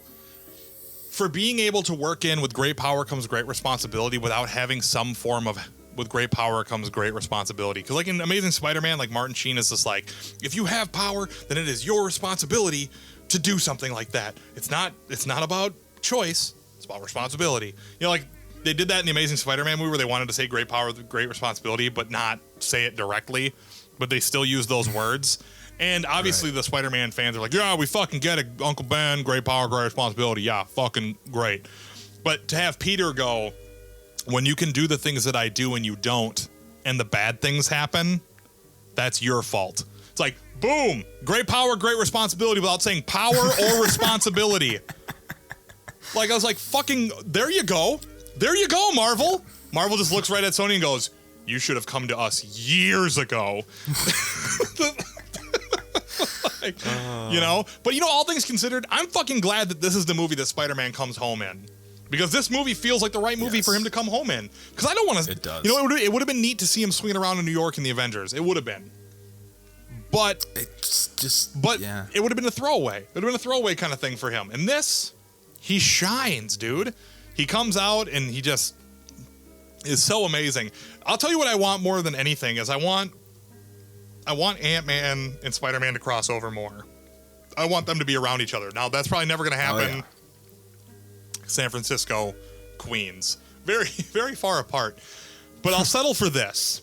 for being able to work in with great power comes great responsibility without having some form of with great power comes great responsibility. Because like in Amazing Spider-Man, like Martin Sheen is just like, if you have power, then it is your responsibility to do something like that. It's not about choice. It's about responsibility. Like they did that in the Amazing Spider-Man movie where they wanted to say great power, great responsibility, but not say it directly. But they still use those words. And obviously the Spider-Man fans are like, yeah, we fucking get it, Uncle Ben, great power, great responsibility. Yeah, fucking great. But to have Peter go, when you can do the things that I do and you don't, and the bad things happen, that's your fault. It's like, boom, great power, great responsibility without saying power or responsibility. Like, I was like, fucking, there you go. There you go, Marvel. Marvel just looks right at Sony and goes, you should have come to us years ago. Like, But all things considered, I'm fucking glad that this is the movie that Spider-Man comes home in. Because this movie feels like the right movie for him to come home in. Because I don't want to... It does. It would have been neat to see him swinging around in New York in the Avengers. It would have been. But... It would have been a throwaway. It would have been a throwaway kind of thing for him. And this, he shines, dude. He comes out and he just is so amazing. I'll tell you what I want more than anything is I want Ant-Man and Spider-Man to cross over more. I want them to be around each other. Now, that's probably never going to happen. Oh, yeah. San Francisco, Queens. Very, very far apart. But I'll settle for this.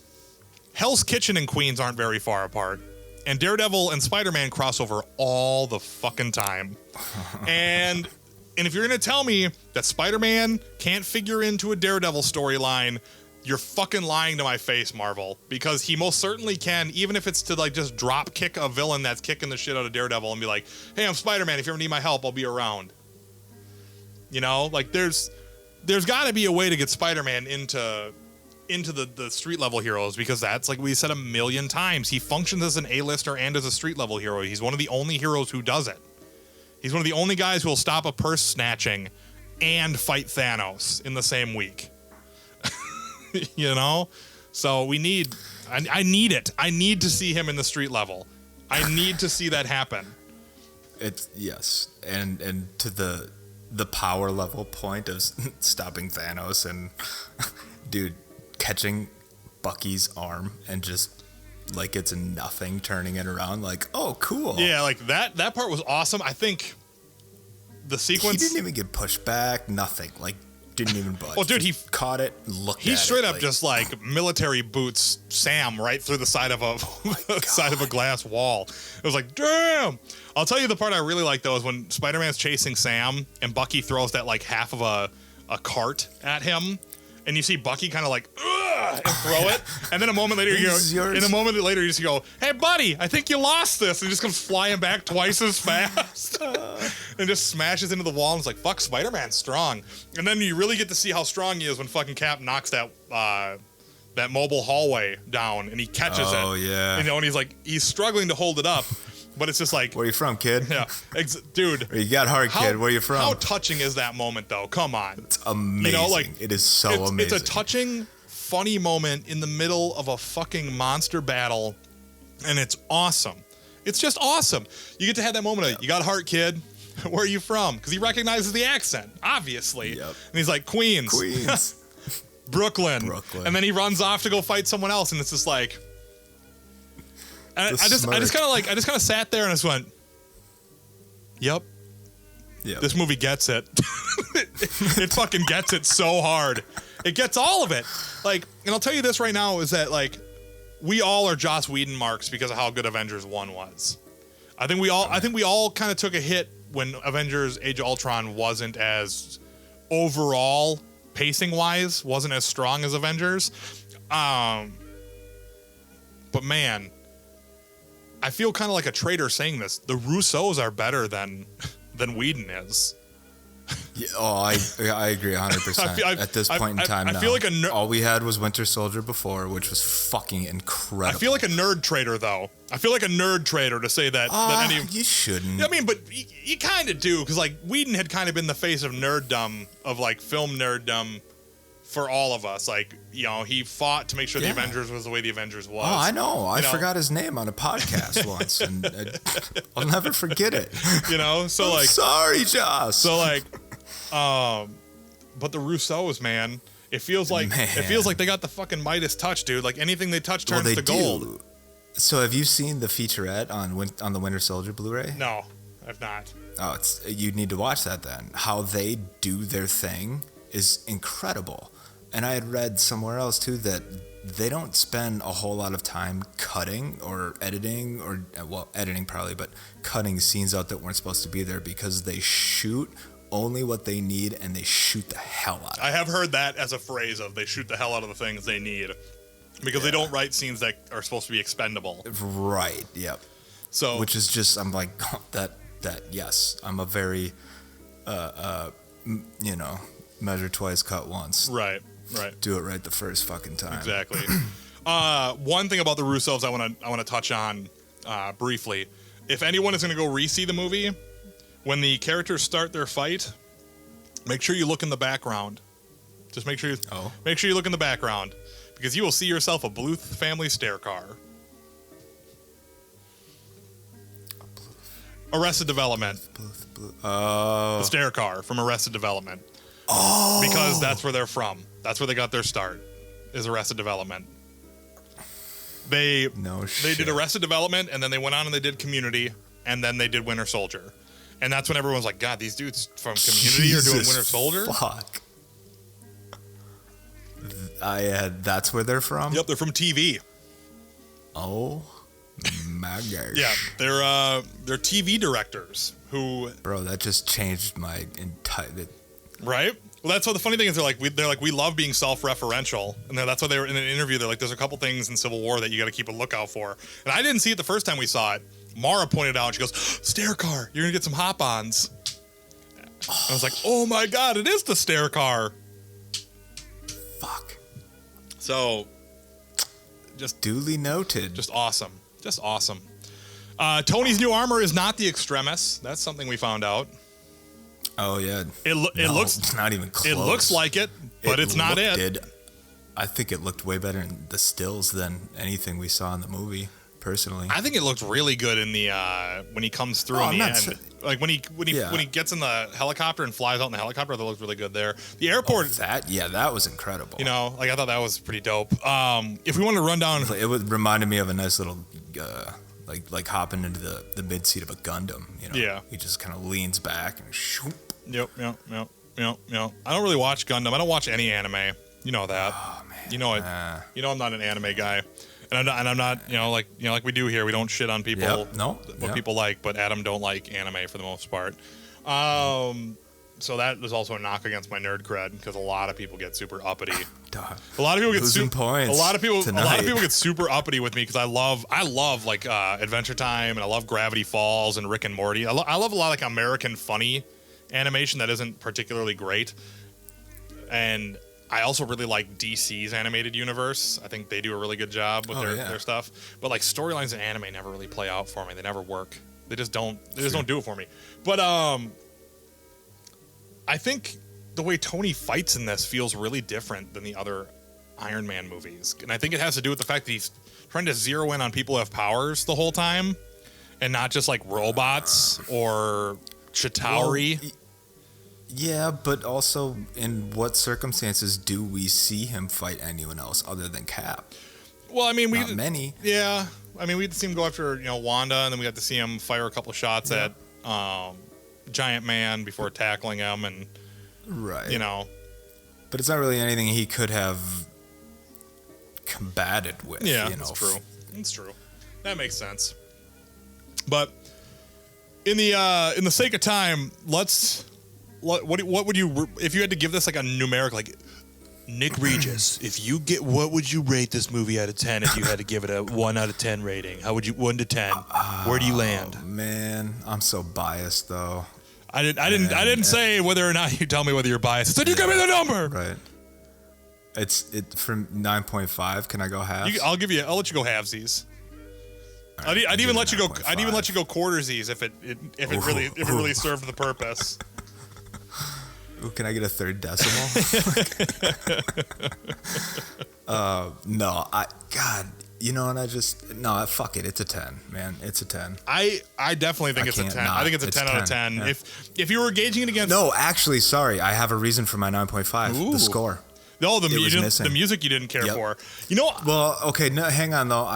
Hell's Kitchen and Queens aren't very far apart. And Daredevil and Spider-Man cross over all the fucking time. And if you're going to tell me that Spider-Man can't figure into a Daredevil storyline, you're fucking lying to my face, Marvel. Because he most certainly can, even if it's to like just drop kick a villain that's kicking the shit out of Daredevil and be like, hey, I'm Spider-Man. If you ever need my help, I'll be around. You know, like there's got to be a way to get Spider-Man into the street level heroes, because that's, like we said a million times, he functions as an A-lister and as a street level hero. He's one of the only heroes who does it. He's one of the only guys who will stop a purse snatching and fight Thanos in the same week. You know? So I need it. I need to see him in the street level. I need to see that happen. Yes. And to the power level point of stopping Thanos and dude, catching Bucky's arm and just like it's nothing, turning it around like, oh, cool. Yeah, like that part was awesome. I think the sequence... He didn't even get pushed back, nothing. Like, didn't even budge. Well, dude, he caught it, looked at it. He straight up just like military boots Sam right through the side of a glass wall. It was like, damn. I'll tell you the part I really like though is when Spider-Man's chasing Sam and Bucky throws that like half of a cart at him, and you see Bucky kind of like and throw it, and then a moment later you just go, hey buddy, I think you lost this, and he just comes flying back twice as fast and just smashes into the wall, and it's like, fuck, Spider-Man's strong. And then you really get to see how strong he is when fucking Cap knocks that mobile hallway down and he catches it. Oh yeah. You know, and he's struggling to hold it up, but it's just like, where you from, kid? Yeah, dude. You got hard, kid. Where you from? How touching is that moment, though? Come on. It's amazing. You know, like, it is so amazing. It's a touching, funny moment in the middle of a fucking monster battle, and it's awesome. It's just awesome. You get to have that moment of, you got heart, kid. Where are you from? Because he recognizes the accent, obviously. Yep. And he's like, Queens. Brooklyn. And then he runs off to go fight someone else, and it's just like... And I just kind of sat there and I just went, yep. This movie gets it. It fucking gets it so hard. It gets all of it. Like, and I'll tell you this right now is that, like, we all are Joss Whedon marks because of how good Avengers 1 was. I think we all kind of took a hit when Avengers Age of Ultron wasn't as overall pacing wise, wasn't as strong as Avengers. But man, I feel kind of like a traitor saying this. The Russos are better than Whedon is. Yeah, I agree 100%. At this point in time now, feel like all we had was Winter Soldier before, which was fucking incredible. I feel like a nerd traitor, though. I feel like a nerd traitor to say that. You shouldn't. I mean, but you kind of do, because like Whedon had kind of been the face of nerddom, of like film nerddom, for all of us. Like, you know, he fought to make sure the Avengers was the way the Avengers was. Oh, I know. I forgot his name on a podcast once, and I'll never forget it. You know, so I'm like, sorry, Joss. So like, but the Russos, man, it feels like they got the fucking Midas touch, dude. Like anything they touch turns to gold. Do. So have you seen the featurette on the Winter Soldier Blu-ray? No, I've not. Oh, you need to watch that then. How they do their thing is incredible. And I had read somewhere else too that they don't spend a whole lot of time cutting or editing, or editing probably, but cutting scenes out that weren't supposed to be there, because they shoot only what they need and they shoot the hell out of it. I have heard that as a phrase of they shoot the hell out of the things they need, because they don't write scenes that are supposed to be expendable. Right. Yep. So, which is just, I'm like, yes, I'm a very, measure twice, cut once. Right. Do it right the first fucking time. Exactly. One thing about the Russos I want to touch on briefly. If anyone is going to go re-see the movie, when the characters start their fight, make sure you look in the background. Just make sure you look in the background, because you will see yourself a Bluth family stair car. Arrested Development. The stair car from Arrested Development. Oh. Because that's where they're from. That's where they got their start, is Arrested Development. They did Arrested Development, and then they went on and they did Community, and then they did Winter Soldier. And that's when everyone's like, God, these dudes from Community are doing Winter Soldier? Fuck. That's where they're from? Yep, they're from TV. Oh my gosh. Yeah, they're TV directors who... Bro, that just changed my entire... Right? Well, that's what the funny thing is. They're like, we love being self-referential, and that's why they were in an interview. They're like, there's a couple things in Civil War that you got to keep a lookout for. And I didn't see it the first time we saw it. Mara pointed out, she goes, stair car, you're gonna get some hop-ons. I was like, oh my God, it is the stair car. Fuck. So, just duly noted. Just awesome. Just awesome. Tony's new armor is not the Extremis. That's something we found out. Oh yeah. It looks. It's not even close. It looks like it, but it's not it. I think it looked way better in the stills than anything we saw in the movie. Personally, I think it looked really good in the when he comes through in the end. Like when he gets in the helicopter and flies out in the helicopter, that looks really good there. The airport, that was incredible. You know, like I thought that was pretty dope. If we want to run down, it reminded me of a nice little like hopping into the mid seat of a Gundam. You know, yeah, he just kind of leans back and shoop. Yep. I don't really watch Gundam. I don't watch any anime. You know that. Oh man. You know it. You know I'm not an anime guy. And I'm not, like we do here. We don't shit on people. What people like, but Adam don't like anime for the most part. So that was also a knock against my nerd cred because a lot of people get super uppity. A lot of people get get super uppity with me because I love like Adventure Time and I love Gravity Falls and Rick and Morty. I love a lot of like American funny animation that isn't particularly great, and I also really like DC's animated universe. I think they do a really good job with their stuff. But like storylines in anime never really play out for me. They never work. They just don't do it for me. But I think the way Tony fights in this feels really different than the other Iron Man movies. And I think it has to do with the fact that he's trying to zero in on people who have powers the whole time and not just like robots or Chitauri. Well, yeah, but also, in what circumstances do we see him fight anyone else other than Cap? Well, I mean, not many. Yeah, I mean, we had to see him go after Wanda, and then we got to see him fire a couple shots at Giant Man before tackling him, and But it's not really anything he could have combated with. Yeah, that's true. It's true. That makes sense. But in the sake of time, What would you, if you had to give this like a numeric, like Nick Regis, what would you rate this movie out of 10 if you had to give it a 1 out of 10 rating? How would you, 1 to 10? Where do you land? Oh, man, I'm so biased though. I didn't say whether or not you tell me whether you're biased. I said you give me the number. Right. It's from 9.5. Can I go halves? I'll let you go halvesies. Right, I'd even let you go. I'd even let you go quartersies if it really served the purpose. Ooh, can I get a third decimal? Fuck it. It's a 10, man. It's a 10. I definitely think it's a 10. I think it's a 10 out of 10. Yeah. If you were gauging it against... No, actually, sorry. I have a reason for my 9.5. Ooh. The score. No, the music you didn't care for. Well, okay, no, hang on, though.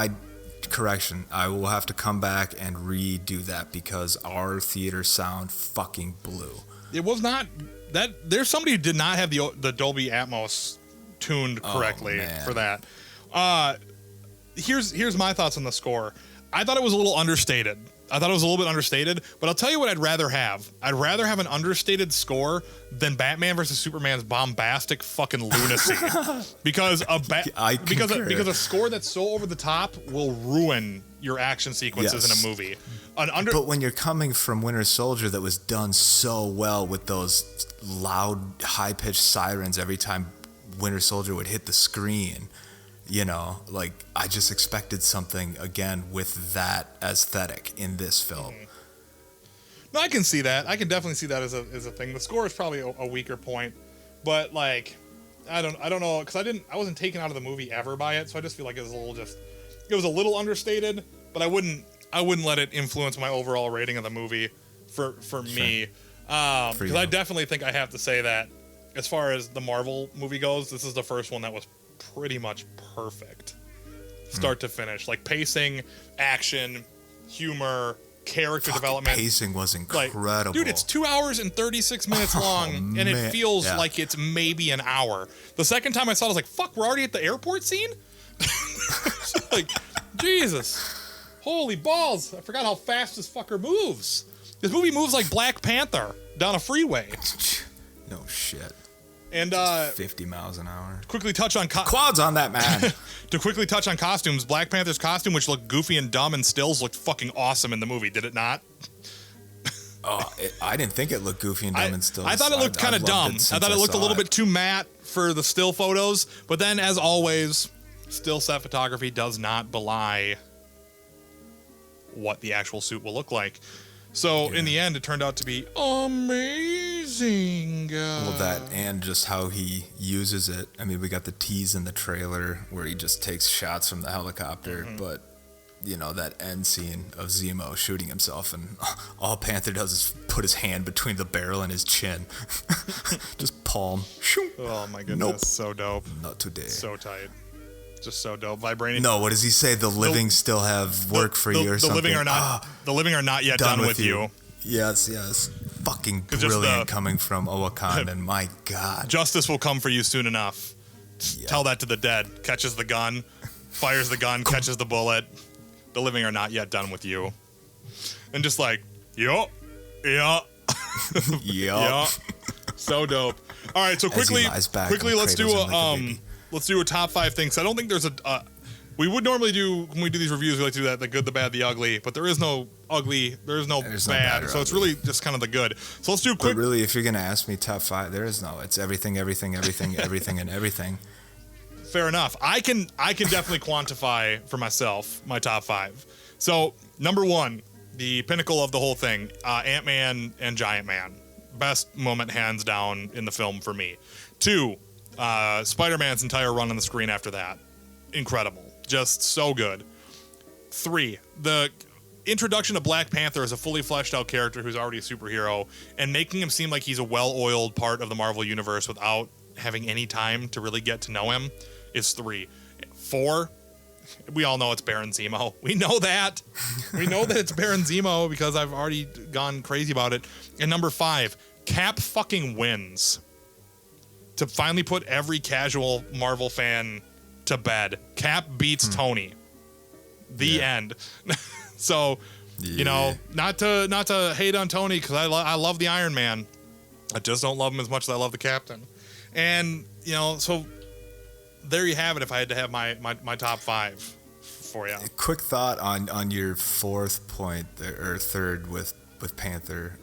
Correction. I will have to come back and redo that because our theater sound fucking blew. It was not... There's somebody who did not have the Dolby Atmos tuned correctly for that. Here's my thoughts on the score. I thought it was a little understated. I thought it was a little bit understated, but I'll tell you what I'd rather have. I'd rather have an understated score than Batman versus Superman's bombastic fucking lunacy. because a score that's so over the top will ruin your action sequences in a movie. But when you're coming from Winter Soldier that was done so well with those loud, high-pitched sirens every time Winter Soldier would hit the screen, I just expected something, again, with that aesthetic in this film. Mm-hmm. No, I can see that. I can definitely see that as a thing. The score is probably a weaker point, but, I don't know, because I wasn't taken out of the movie ever by it, so I just feel like it was a little understated, but I wouldn't let it influence my overall rating of the movie for me. Because I definitely think I have to say that as far as the Marvel movie goes, this is the first one that was pretty much perfect. Start to finish. Like pacing, action, humor, character development. Pacing was incredible. Dude, it's 2 hours and 36 minutes long, and it feels like it's maybe an hour. The second time I saw it, I was like, fuck, we're already at the airport scene? Jesus. Holy balls. I forgot how fast this fucker moves. This movie moves like Black Panther down a freeway. No shit. And 50 miles an hour. Quickly touch on quads on that man. To quickly touch on costumes, Black Panther's costume, which looked goofy and dumb in stills, looked fucking awesome in the movie. Did it not? I didn't think it looked goofy and dumb and still. I thought it looked kind of dumb. I thought it looked a little bit too matte for the still photos. But then, as always, still set photography does not belie what the actual suit will look like. So in the end, it turned out to be amazing. Well, that and just how he uses it. I mean, we got the tease in the trailer where he just takes shots from the helicopter, but you know, that end scene of Zemo shooting himself, and all Panther does is put his hand between the barrel and his chin. Just palm. Oh my goodness, Nope. so dope. Not today. So tight. Just so dope. Vibranium. No, what does he say? The living still have work for you or something? The living are not yet done with you. Yes. Fucking just brilliant coming from a Wakandan. My God. Justice will come for you soon enough. Yeah. Tell that to the dead. Catches the gun, fires the gun, catches the bullet. The living are not yet done with you. And just like, yup. So dope. All right, so quickly let's do a top 5 things. I don't think there's we would normally do, when we do these reviews, we like to do that, the good, the bad, the ugly, but there is no ugly, there's no bad, so it's really just kind of the good. So let's do a quick. But really, if you're going to ask me top 5, there is no, it's everything, and everything. Fair enough. I can definitely quantify for myself my top 5. So number 1, the pinnacle of the whole thing, Ant-Man and Giant Man. Best moment hands down in the film for me. 2, Spider-Man's entire run on the screen after that. Incredible. Just so good. 3, the introduction of Black Panther as a fully fleshed out character who's already a superhero and making him seem like he's a well-oiled part of the Marvel Universe without having any time to really get to know him is 3. 4, we all know it's Baron Zemo. We know that. We know that it's Baron Zemo because I've already gone crazy about it. And number 5, Cap fucking wins. To finally put every casual Marvel fan to bed. Cap beats Tony. The end. So, you know, not to hate on Tony because I love the Iron Man. I just don't love him as much as I love the Captain. And, you know, so there you have it if I had to have my top 5 for you. Quick thought on your 4th point, or 3rd with Panther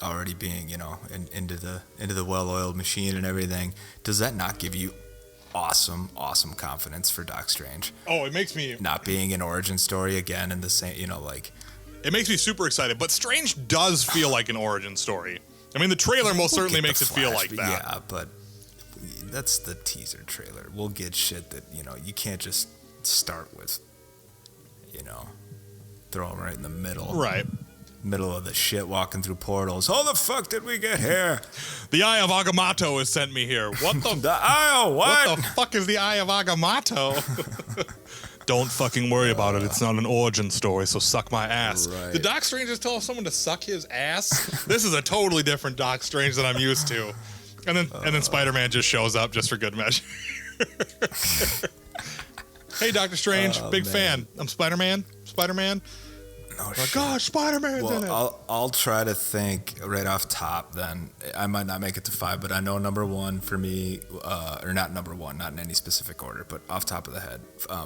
already being, you know, into the well-oiled machine and everything. Does that not give you awesome confidence for Doc Strange? Oh, it makes me not being an origin story again in the same, you know, like it makes me super excited. But Strange does feel like an origin story. I mean, the trailer most certainly makes it feel like that. Yeah, but that's the teaser trailer. We'll get shit that, you know, you can't just start with, you know, throw them right in the middle. Right. Middle of the shit walking through portals. How the fuck did we get here? The Eye of Agamotto has sent me here. What the? The Eye of what? What the fuck is the Eye of Agamotto? Don't fucking worry about it. It's not an origin story, so suck my ass. Right. Did Doc Strange just tell someone to suck his ass? This is a totally different Doc Strange than I'm used to. And then Spider-Man just shows up just for good measure. Hey, Doctor Strange, big fan. I'm Spider-Man. No My shit. gosh, Spider-Man's in it. I'll try to think right off top then. I might not make it to 5, but I know number 1 for me, or not number 1, not in any specific order, but off top of the head,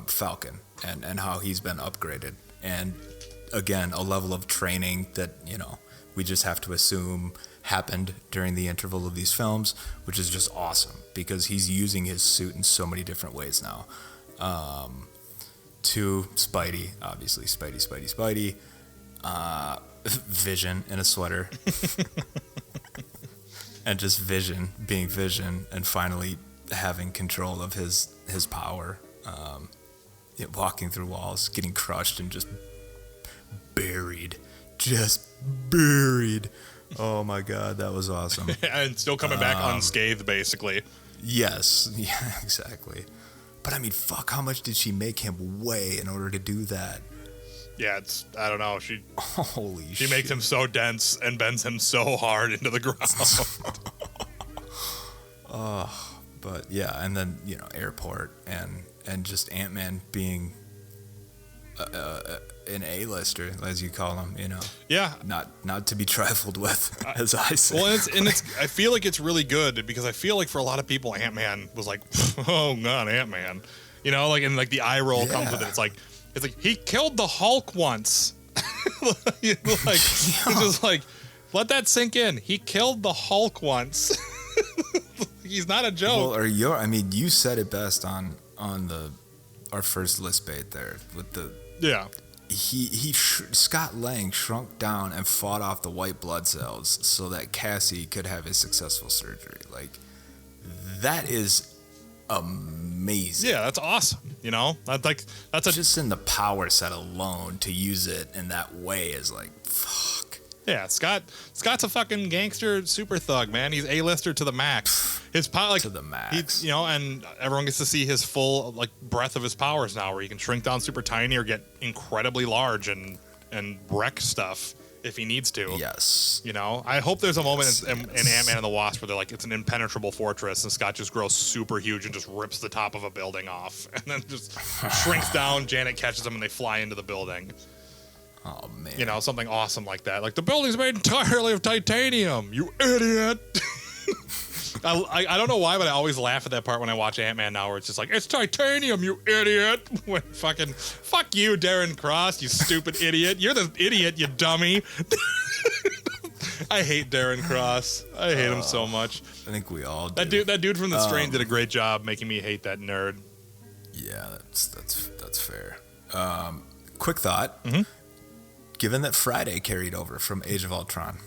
Falcon and how he's been upgraded. And again, a level of training that, you know, we just have to assume happened during the interval of these films, which is just awesome because he's using his suit in so many different ways now. 2, Spidey, obviously, Spidey. Vision in a sweater. And just Vision, being Vision, and finally having control of his power. Walking through walls, getting crushed, and just buried. Oh my God, that was awesome. And still coming back unscathed, basically. Yes, yeah, exactly. But I mean, fuck, how much did she make him weigh in order to do that? Yeah, I don't know. Holy shit. She makes him so dense and bends him so hard into the ground. But yeah, and then, you know, airport and just Ant-Man being an A-lister, as you call him, you know. Yeah. Not to be trifled with, as I say. Well, I feel like it's really good because I feel like for a lot of people, Ant-Man was like, oh God, Ant-Man, you know, like, and like the eye roll comes with it. It's like he killed the Hulk once. It's just like Let that sink in. He killed the Hulk once. He's not a joke. Well, you said it best on our first list bait there with the Scott Lang shrunk down and fought off the white blood cells so that Cassie could have a successful surgery. Like, that is amazing. Yeah, that's awesome. You know, that's just in the power set alone to use it in that way is like, fuck. Yeah, Scott's a fucking gangster super thug, man. He's A-lister to the max. His power, like, to the max. You know, and everyone gets to see his full like breadth of his powers now, where he can shrink down super tiny or get incredibly large and wreck stuff if he needs to. Yes. You know, I hope there's a moment in Ant-Man and the Wasp where they're like, it's an impenetrable fortress, and Scott just grows super huge and just rips the top of a building off, and then just shrinks down. Janet catches him, and they fly into the building. Oh, man. You know, something awesome like that. Like, the building's made entirely of titanium, you idiot. I don't know why, but I always laugh at that part when I watch Ant-Man now, where it's just like, it's titanium, you idiot. When fucking, fuck you, Darren Cross, you stupid idiot. You're the idiot, you dummy. I hate Darren Cross. I hate him so much. I think we all do. That dude from The Strain did a great job making me hate that nerd. Yeah, that's fair. Quick thought. Mm-hmm. Given that Friday carried over from Age of Ultron,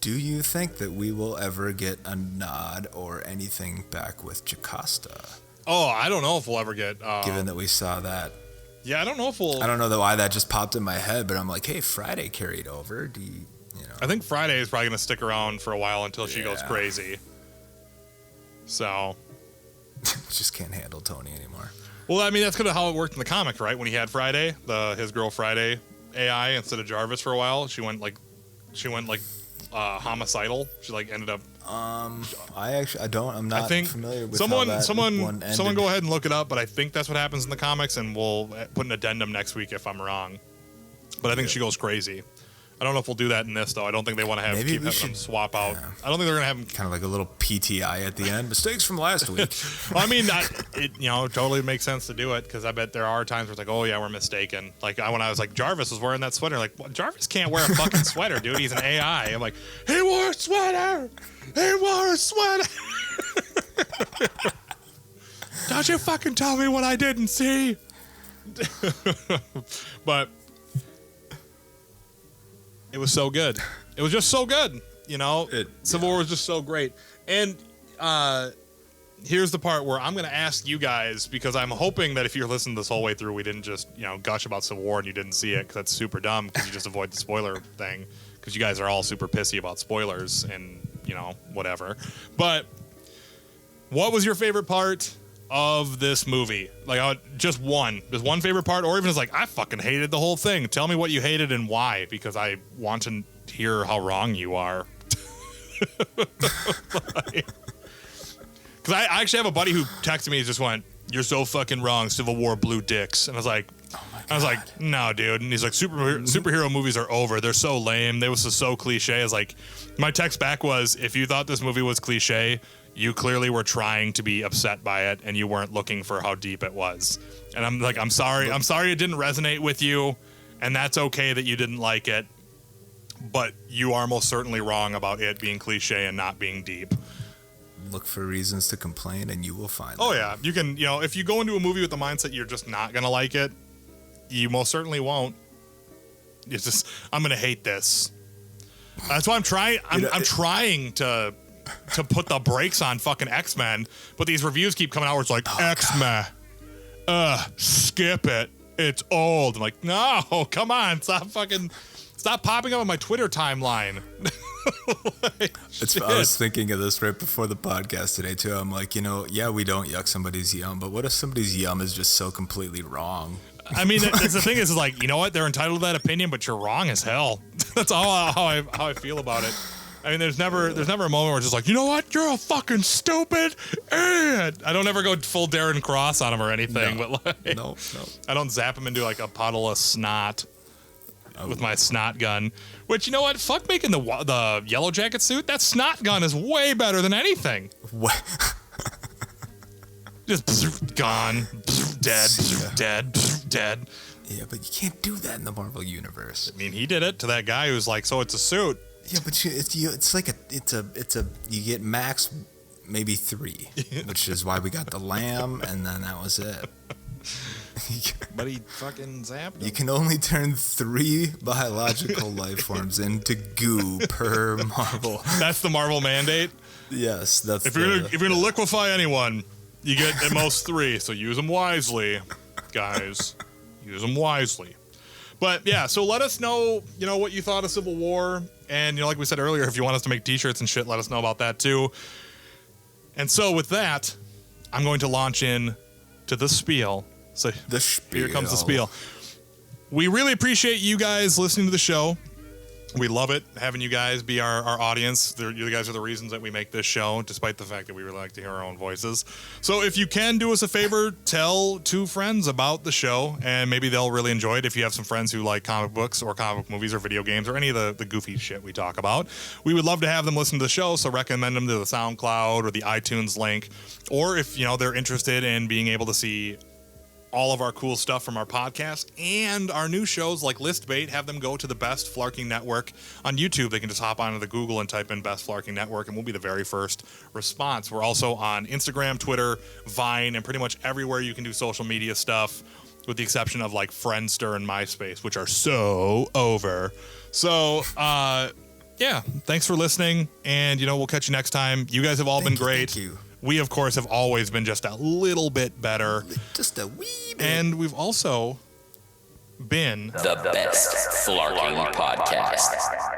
do you think that we will ever get a nod or anything back with Jocasta? Oh, I don't know if we'll ever get... given that we saw that. Yeah, I don't know if we'll... I don't know why that just popped in my head, but I'm like, hey, Friday carried over. Do you know? I think Friday is probably going to stick around for a while until she goes crazy. So... Just can't handle Tony anymore. Well, I mean, that's kind of how it worked in the comic, right? When he had Friday, his girl Friday AI instead of Jarvis for a while, she went homicidal. She like ended up. I'm not familiar with someone one ended. Someone go ahead and look it up, but I think that's what happens in the comics, and we'll put an addendum next week if I'm wrong. But I think she goes crazy. I don't know if we'll do that in this though. I don't think they want to keep having them swap out. Yeah. I don't think they're gonna have them kind of like a little PTI at the end. Mistakes from last week. Well, I mean, it totally makes sense to do it, because I bet there are times where it's like, oh yeah, we're mistaken. Like when I was like, Jarvis was wearing that sweater. Like, well, Jarvis can't wear a fucking sweater, dude. He's an AI. I'm like, he wore a sweater. He wore a sweater. Don't you fucking tell me what I didn't see. But it was so good. It was just so good. You know, Civil War was just so great. And here's the part where I'm going to ask you guys, because I'm hoping that if you're listening this whole way through, we didn't just, gush about Civil War and you didn't see it, because that's super dumb, because you just avoid the spoiler thing, because you guys are all super pissy about spoilers and, whatever. But what was your favorite part of this movie? Like, just one favorite part, or even just like, I fucking hated the whole thing. Tell me what you hated and why, because I want to hear how wrong you are. Because I actually have a buddy who texted me and just went, "You're so fucking wrong. Civil War blew dicks." And I was like, no, dude. And he's like, superhero movies are over. They're so lame. They was so cliche. I was like, my text back was, if you thought this movie was cliche, you clearly were trying to be upset by it, and you weren't looking for how deep it was. And I'm like, I'm sorry it didn't resonate with you, and that's okay that you didn't like it, but you are most certainly wrong about it being cliche and not being deep. Look for reasons to complain, and you will find them. Oh yeah, you can. If you go into a movie with the mindset you're just not gonna like it, you most certainly won't. It's just, I'm gonna hate this. That's why I'm trying. I'm trying to put the brakes on fucking X-Men, but these reviews keep coming out where it's like, X-Men, skip it. It's old. I'm like, no, come on, stop popping up on my Twitter timeline. I was thinking of this right before the podcast today too. I'm like, we don't yuck somebody's yum, but what if somebody's yum is just so completely wrong? I mean, that's the thing is like, you know what? They're entitled to that opinion, but you're wrong as hell. That's all how I feel about it. I mean, there's never a moment where it's just like, you know what? You're a fucking stupid idiot. I don't ever go full Darren Cross on him or anything, but like, no. I don't zap him into like a puddle of snot with my snot gun. Which, you know what? Fuck making the Yellow Jacket suit. That snot gun is way better than anything. What? Just gone, dead. Yeah, but you can't do that in the Marvel universe. I mean, he did it to that guy who's like, so it's a suit. Yeah, but you get max maybe 3, which is why we got the lamb, and then that was it. But he fucking zapped him. You can only turn 3 biological life forms into goo per Marvel. That's the Marvel mandate. Yes, that's. If you're gonna liquefy anyone, you get at most 3. So use them wisely, guys. Use them wisely. But yeah, so let us know, what you thought of Civil War, and like we said earlier, if you want us to make T-shirts and shit, let us know about that too. And so with that, I'm going to launch in to the spiel. So here comes the spiel. We really appreciate you guys listening to the show. We love it, having you guys be our audience. You guys are the reasons that we make this show, despite the fact that we really like to hear our own voices. So if you can do us a favor, tell 2 friends about the show, and maybe they'll really enjoy it. If you have some friends who like comic books or comic movies or video games or any of the goofy shit we talk about, we would love to have them listen to the show, so recommend them to the SoundCloud or the iTunes link. Or if, they're interested in being able to see all of our cool stuff from our podcast and our new shows like List Bait, have them go to the Best Flarking Network on YouTube. They can just hop onto the Google and type in Best Flarking Network, and we'll be the very first response. We're also on Instagram, Twitter, Vine, and pretty much everywhere you can do social media stuff, with the exception of like Friendster and MySpace, which are so over. So, yeah, thanks for listening, and we'll catch you next time. You guys have all been great. Thank you. We, of course, have always been just a little bit better. Just a wee bit. And we've also been The Best Flarking Podcast.